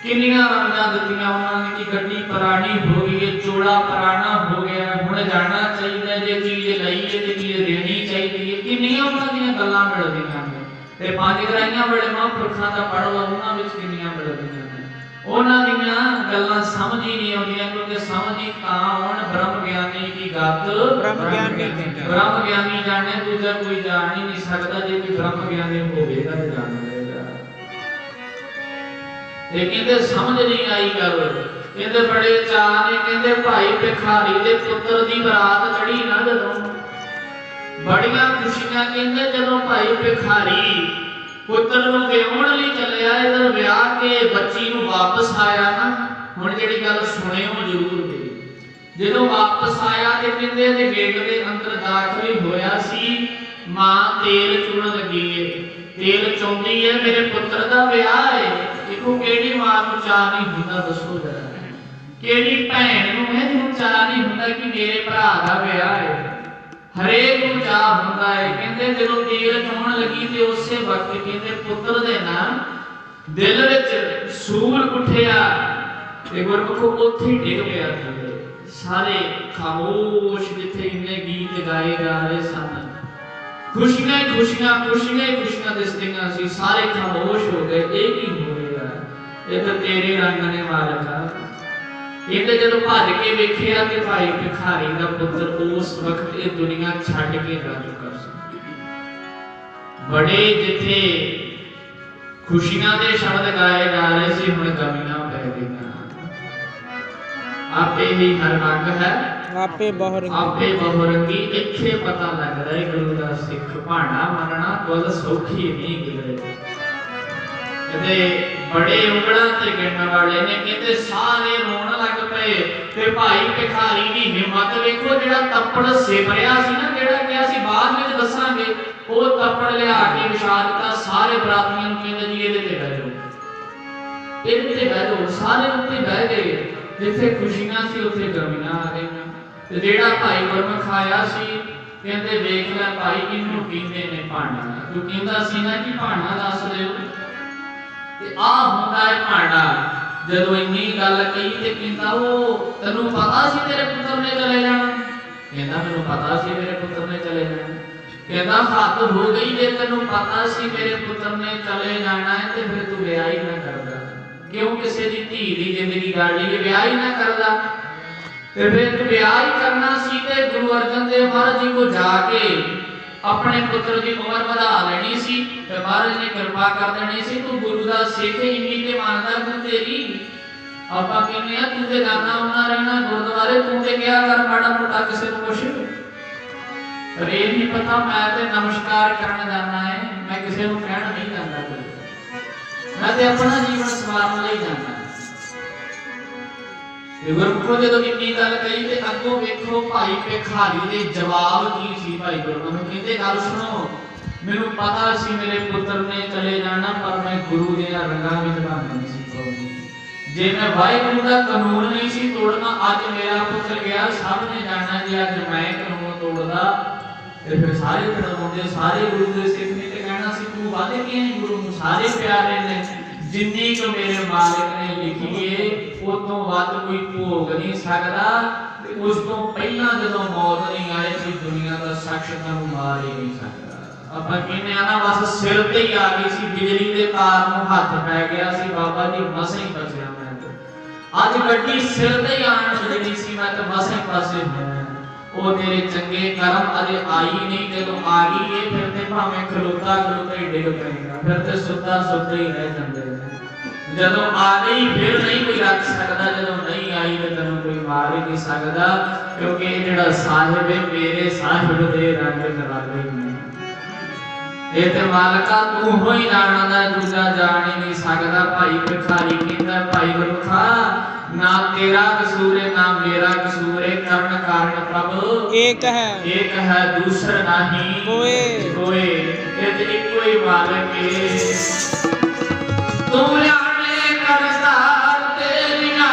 ਕਿੰਨੀਆਂ ਰਮਜਾਂ ਦਿੱਤੀਆਂ ਉਹਨਾਂ ਨੇ ਕਿ ਗੱਡੀ ਪੁਰਾਣੀ ਹੋ ਗਈ ਹੈ, ਚੋਲਾ ਪੁਰਾਣਾ ਹੋ ਗਿਆ, ਹੁਣ ਜਾਣਾ ਚਾਹੀਦਾ, ਜੇ ਚੀਜ਼ ਲਈ ਹੈ ਤੇ ਚੀਜ਼ ਦੇਣੀ ਚਾਹੀਦੀ ਹੈ। ਕਿੰਨੀਆਂ ਉਹਨਾਂ ਦੀਆਂ ਗੱਲਾਂ ਮਿਲਦੀਆਂ ਨੇ। ਤੇ ਪੰਜ ਗਰਾਈਆਂ ਵਾਲੇ ਮਹਾਂਪੁਰਖਾਂ ਦਾ ਪੜ੍ਹ ਲਓ, ਉਹਨਾਂ ਵਿੱਚ ਕਿੰਨੀਆਂ ਮਿਲਦੀਆਂ ਨੇ। ਉਹਨਾਂ ਦੀਆਂ ਗੱਲਾਂ ਸਮਝ ਹੀ ਨਹੀਂ ਆਉਂਦੀਆਂ, ਕਿਉਂਕਿ ਸਮਝ ਹੀ ਤਾਂ ਆਉਣ ਬ੍ਰਹਮ ਗਿਆਨੀ ਦੀ ਗੱਤ ਬ੍ਰਹਮ ਗਿਆਨੀ ਜਾਣੇ, ਦੂਜਾ ਕੋਈ ਜਾਣ ਹੀ ਨਹੀਂ ਸਕਦਾ। ਜੇ ਕੋਈ ਬ੍ਰਹਮ ਗਿਆਨੀ ਹੋਵੇਗਾ ਤਾਂ ਜਾਣ ਲਏਗਾ। ਤੇ ਕਹਿੰਦੇ ਸਮਝ ਨਹੀਂ ਆਈ ਗੱਲ, ਕਹਿੰਦੇ ਬੜੇ ਚਾਅ ਨੇ, ਕਹਿੰਦੇ ਭਾਈ ਭਿਖਾਰੀ ਦੇ ਪੁੱਤਰ ਦੀ ਬਰਾਤ ਚੜੀ ਨਾ ਜਦੋਂ, ਬੜੀਆਂ ਖੁਸ਼ੀਆਂ। ਕਹਿੰਦੇ ਜਦੋਂ ਭਾਈ ਭਿਖਾਰੀ ਪੁੱਤਰ ਨੂੰ ਵਿਆਹਣ ਲਈ ਚੱਲਿਆ, ਇਧਰ ਵਿਆਹ ਕੇ ਬੱਚੀ ਨੂੰ ਵਾਪਸ ਆਇਆ ਨਾ, ਹੁਣ ਜਿਹੜੀ ਗੱਲ ਸੁਣਿਓ ਜ਼ਰੂਰ ਜੀ। ਜਦੋਂ ਵਾਪਸ ਆਇਆ ਤੇ ਕਹਿੰਦੇ ਇਹਦੇ ਗੇਟ ਦੇ ਅੰਦਰ ਦਾਖਲ ਹੀ ਹੋਇਆ ਸੀ, ਮਾਂ ਤੇਲ ਚੁਣਨ ਲੱਗੀ ਏ, ਤੇਲ ਚੋਂਦੀ ਏ, ਮੇਰੇ ਪੁੱਤਰ ਦਾ ਵਿਆਹ ਹੈ। ਦੇਖੋ ਕਿਹੜੀ ਮਾਂ ਨੂੰ ਚਾਹ ਨਹੀਂ ਹੁੰਦਾ, ਦੱਸੋ ਜਰਾ, ਕਿਹੜੀ ਭੈਣ ਨੂੰ ਹੈ ਜਿਹਨੂੰ ਚਾਹ ਨਹੀਂ ਹੁੰਦਾ ਕਿ ਮੇਰੇ ਭਰਾ ਦਾ ਵਿਆਹ ਹੈ। ਹਰੇਕ ਨੂੰ ਚਾਹ ਹੁੰਦਾ ਹੈ। ਕਹਿੰਦੇ ਜਦੋਂ ਤੇਲ ਚੋਣ ਲੱਗੀ ਤੇ ਉਸੇ ਵਕਤ ਕਹਿੰਦੇ ਪੁੱਤਰ ਦੇ ਨਾਲ ਦਿਲ ਵਿੱਚ ਸੂਲ ਉੱਠਿਆ ਤੇ ਗੁਰਮੁਖੋ ਉੱਥੇ ਹੀ ਡਿੱਗ ਪਿਆ। ਸਾਰੇ ਖਾਮੋਸ਼, ਜਿੱਥੇ ਇੰਨੇ ਗੀਤ ਗਾਏ ਜਾ ਰਹੇ ਸਨ, ਖੁਸ਼ੀਆਂ ਹੀ ਖੁਸ਼ੀਆਂ, ਖੁਸ਼ੀਆਂ ਹੀ ਖੁਸ਼ੀਆਂ ਦਿਸਦੀਆਂ ਸੀ, ਸਾਰੇ ਖਾਮੋਸ਼ ਹੋ ਗਏ। ਇਹ ਕੀ ਹੋ ਰਿਹਾ? ਇਹ ਤਾਂ ਤੇਰੇ ਰੰਗ ਨੇ ਮਾਲਕਾ। ਇਹਨੇ ਜਦੋਂ ਭੱਜ ਕੇ ਵੇਖਿਆ ਕਿ ਭਾਈ ਭਿਖਾਰੀ ਦਾ ਪੁੱਤਰ ਉਸ ਵਕਤ ਇਹ ਦੁਨੀਆ ਛੱਡ ਕੇ ਜਾ ਚੁੱਕਾ ਸੀ। ਬੜੇ ਜਿੱਥੇ ਖੁਸ਼ੀਆਂ ਦੇ ਸ਼ਬਦ ਗਾਏ ਜਾ ਰਹੇ ਸੀ, ਹੁਣ ਗਮੀਆਂ ਪੈ ਗਈਆਂ। ਆਪੇ ਹੀ ਹਰ ਰੰਗ ਹੈ, ਆਪੇ ਬਹੁਰੰਗੀ। ਇੱਥੇ ਪਤਾ ਲੱਗਦਾ ਹੈ ਗੁਰੂ ਦਾ ਸਿੱਖ ਭਾਣਾ ਮੰਨਣਾ ਕੋਈ ਸੌਖੀ ਨਹੀਂ ਗਿਰੇ। ਕਹਿੰਦੇ ਬੜੇ ਉਂਗਲਾਂ ਤੇ ਗਿਣਨ ਵਾਲੇ ਨੇ, ਕਹਿੰਦੇ ਸਾਰੇ ਰੋਣ ਲੱਗ ਪਏ। ਤੇ ਭਾਈ ਭਿਖਾਰੀ ਦੀ ਹਿੰਮਤ ਵੇਖੋ, ਜਿਹੜਾ ਤੱਪੜ ਸਿਮਰਿਆ ਸੀ ਨਾ, ਜਿਹੜਾ ਕਿਹਾ ਸੀ ਬਾਅਦ ਵਿੱਚ ਦੱਸਾਂਗੇ, ਉਹ ਤੱਪੜ ਲਿਆ ਕੇ ਵਿਛਾ ਦਿੱਤਾ। ਸਾਰੇ ਬਰਾਤੀਆਂ ਨੂੰ ਕਹਿੰਦੇ ਜੀ ਇਹਦੇ ਤੇ ਬਹਿ ਜਾਓ, ਇਹਦੇ ਤੇ ਬਹਿ ਜਾਓ। ਸਾਰੇ ਉੱਤੇ ਬਹਿ ਗਏ। ਜਿੱਥੇ ਖੁਸ਼ੀਆਂ ਸੀ ਉੱਥੇ ਗਮੀਆਂ ਆ ਗਈਆਂ। ਤੇ ਜਿਹੜਾ ਭਾਈ ਗੁਰਮੁਖ ਆਇਆ ਸੀ, ਕਹਿੰਦੇ ਵੇਖ ਲੈ ਭਾਈ ਇਹਨੂੰ ਕਹਿੰਦੇ ਨੇ ਭਾਣਾ। ਤੂੰ ਕਹਿੰਦਾ ਸੀ ਨਾ ਕਿ ਭਾਣਾ ਦੱਸ ਦਿਓ, ਤੇ ਆ ਹੁੰਦਾ ਹੈ ਭਾਣਾ। ਜਦੋਂ ਇੰਨੀ ਗੱਲ ਕਹੀ ਤੇ ਕਹਿੰਦਾ ਉਹ ਤੈਨੂੰ ਪਤਾ ਸੀ ਤੇਰੇ ਪੁੱਤਰ ਨੇ ਚਲੇ ਜਾਣਾ? ਕਹਿੰਦਾ ਮੈਨੂੰ ਪਤਾ ਸੀ ਮੇਰੇ ਪੁੱਤਰ ਨੇ ਚਲੇ ਜਾਣਾ। ਕਹਿੰਦਾ ਹੱਦ ਹੋ ਗਈ, ਜੇ ਤੈਨੂੰ ਪਤਾ ਸੀ ਮੇਰੇ ਪੁੱਤਰ ਨੇ ਚਲੇ ਜਾਣਾ ਹੈ ਤੇ ਫਿਰ ਤੂੰ ਵਿਆਹ ਹੀ ਨਾ ਕਰਦਾ। ਕਿਉਂ ਕਿਸੇ ਦੀ ਧੀ ਦੀ ਜ਼ਿੰਦਗੀ ਗਾੜੀ ਵਿਆਹ ਹੀ ਨਾ ਕਰਦਾ? ਤੇ ਫਿਰ ਤੂੰ ਵਿਆਹ ਹੀ ਕਰਨਾ ਸੀ ਤੇ ਗੁਰੂ ਅਰਜਨ ਦੇਵ ਮਹਾਰਾਜ ਜੀ ਕੋ ਜਾ ਕੇ ਆਪਣੇ ਪੁੱਤਰ ਦੀ ਉਮਰ ਵਧਾ ਲੈਣੀ ਸੀ ਤੇ ਮਹਾਰਾਜ ਨੇ ਕਿਰਪਾ ਕਰ ਦੇਣੀ ਸੀ। ਤੂੰ ਗੁਰੂ ਦਾ ਸਿੱਖ ਇੰਨੀ ਤੇ ਮੰਨਦਾ ਤੂੰ ਤੇਰੀ। ਆਪਾਂ ਕਹਿੰਦੇ ਆ ਤੂੰ ਤੇ ਗਾਣਾ ਆਉਣਾ ਰਹਿਣਾ ਗੁਰਦੁਆਰੇ, ਤੂੰ ਤੇ ਕਿਹਾ ਕਰ ਮਾੜਾ ਮੋਟਾ ਕਿਸੇ ਨੂੰ ਕੁਛ। ਪਰ ਇਹ ਨਹੀਂ ਪਤਾ ਮੈਂ ਤੇ ਨਮਸਕਾਰ ਕਰਨ ਜਾਣਾ ਹੈ, ਮੈਂ ਕਿਸੇ ਨੂੰ ਕਹਿਣ ਨਹੀਂ ਜਾਂਦਾ। ਮੈਂ ਤੇ ਆਪਣਾ ਜੀਵਨ ਸਵਾਰਨ ਲਈ ਜਾਣਾ। ਤੇ ਗੁਰਮੁਖੋ ਜਦੋਂ ਇੰਨੀ ਗੱਲ ਕਹੀ ਤੇ ਅੱਗੋਂ ਵੇਖੋ ਭਾਈ ਭਿਖਾਰੀ ਦੇ ਜਵਾਬ ਕੀ ਸੀ। ਭਾਈ ਗੁਰਮੁਖ ਨੂੰ ਕਹਿੰਦੇ ਗੱਲ ਸੁਣੋ, ਮੈਨੂੰ ਪਤਾ ਸੀ ਮੇਰੇ ਪੁੱਤਰ ਨੇ ਚਲੇ ਜਾਣਾ, ਪਰ ਮੈਂ ਗੁਰੂ ਦੇ ਰੰਗਾਂ ਵਿੱਚ ਬੰਨ੍ਹਣਾ ਸੀ। ਜੇ ਮੈਂ ਵਾਹਿਗੁਰੂ ਦਾ ਕਾਨੂੰਨ ਨਹੀਂ ਸੀ ਤੋੜਨਾ, ਅੱਜ ਮੇਰਾ ਪੁੱਤਰ ਗਿਆ, ਸਭ ਨੇ ਜਾਣਾ। ਜੇ ਅੱਜ ਮੈਂ ਕਾਨੂੰਨ ਤੋੜਦਾ ਤੇ ਫਿਰ ਸਾਰੇ ਖੜਾਉਂਦੇ, ਸਾਰੇ ਗੁਰੂ ਦੇ ਸਿੱਖ ਨੇ ਤੇ ਕਹਿਣਾ ਸੀ ਤੂੰ ਵੱਧ ਕੇ ਗੁਰੂ ਨੂੰ ਸਾਰੇ ਪਿਆਰੇ ਨੇ। ਜਿੰਨੀ ਕੁ ਮੇਰੇ ਮਾਲਕ ਨੇ लिखिए उस तो वध कोई भोग नहीं सकता, उस तो पहला जदों मौत नहीं आए कोई दुनिया का शख्स तैनूं मार ही नहीं सकता। ਆਪਾਂ ਕਹਿੰਦੇ ਆ ਨਾ बस सिर ते ही आ गई सी बिजली के तार नूं हथ पै गया सी, बाबा जी मसां ही बचिया मैं ते अज गड्डी सिर ते ही आण लगनी सी, मैं ते मसां ही फसे होया। ਉਹ ਤੇਰੇ ਚੰਗੇ ਕਰਮ ਅਜੇ ਆਈ ਨਹੀਂ, ਜਦੋਂ ਆ ਗਈ ਇਹ ਫਿਰ ਤੇ ਭਾਵੇਂ ਖਲੋਤਾ ਖਲੋਤਾ ਹੀ ਡਿੱਗ ਪਏਗਾ, ਫਿਰ ਤੇ ਸੁੱਤਾ ਸੁੱਤਾ ਹੀ ਰਹਿ ਜਾਂਦੇ ਨੇ। ਜਦੋਂ ਆ ਗਈ ਫਿਰ ਨਹੀਂ ਕੋਈ ਰੱਖ ਸਕਦਾ, ਜਦੋਂ ਨਹੀਂ ਆਈ ਤੇ ਤੈਨੂੰ ਕੋਈ ਮਾਰ ਹੀ ਨਹੀਂ ਸਕਦਾ, ਕਿਉਂਕਿ ਇਹ ਜਿਹੜਾ ਸਾਹਿਬ ਹੈ ਮੇਰੇ ਸਾਹਿਬ ਦੇ ਰੰਗ ਨਿਰਾਲੇ ਨੇ। ਇਹ ਤੇ ਮਾਲਕਾ ਤੂੰ ਹੋਈ ਜਾਣਦਾ, ਦੂਜਾ ਜਾਣ ਹੀ ਨਹੀਂ ਸਕਦਾ। ਭਾਈ ਭਿਖਾਰੀ ਕਹਿੰਦਾ ਭਾਈ ਗੁਰਮੁਖਾ ना तेरा कसूर है ना मेरा कसूर है, कर्ण कारण प्रभु एक है दूसरा नहीं कोई, ये इको ही मालिक है। तू जाने करतार तेरिया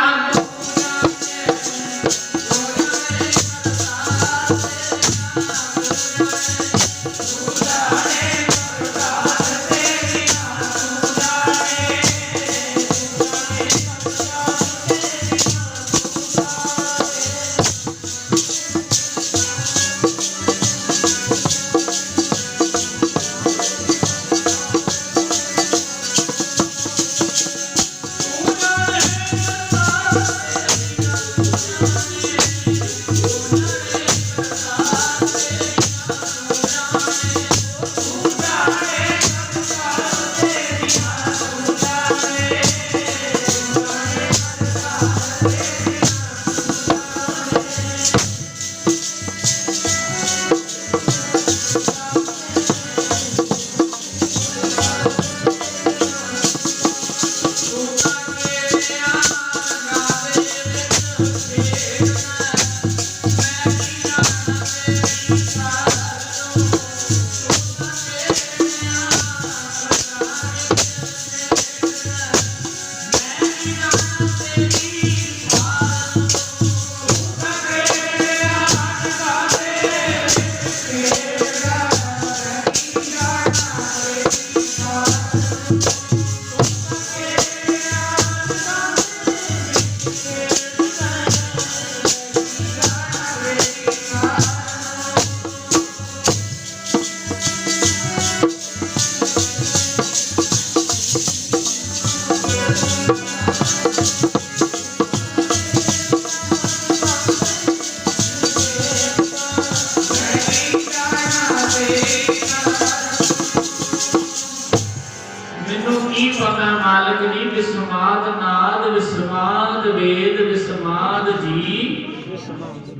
मालिक जी विस्माद नाद विस्माद वेद विस्माद जी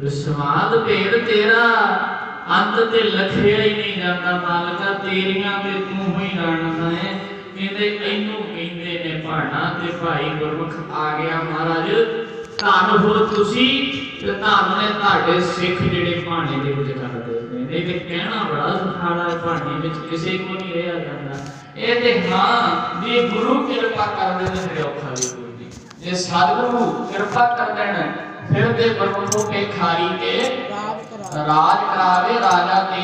विस्माद भेद तेरा अंत ते लखिया ही नहीं जाता। मालिका तेरियां ते तू ही जानदा है। कहंदे इनू कहंदे ने भाणा ते भाई गुरमुख आ गया महाराज धन हो तुसी ते धन ने तुहाडे सिख जेडे भाणे दे विच करदे ने। नहीं ते कहना बड़ा सुखाला है, भाणे विच किसी को नहीं रहा जांदा। ਇਹ ਤੇ ਹਾਂ ਜੇ ਗੁਰੂ ਕਿਰਪਾ ਕਰ ਦੇਣ ਤੇ ਔਖਾ ਵੀ ਕੋਈ ਨਹੀਂ, ਜੇ ਸਤਿਗੁਰੂ ਕਿਰਪਾ ਕਰ ਦੇਣ ਫਿਰ ਤੇ ਗੁਰਮੁਖੋ ਕੇ ਖਾਰੀ ਤੇ ਰਾਜ ਕਰਾਵੇ ਰਾਜਾ ਤੇ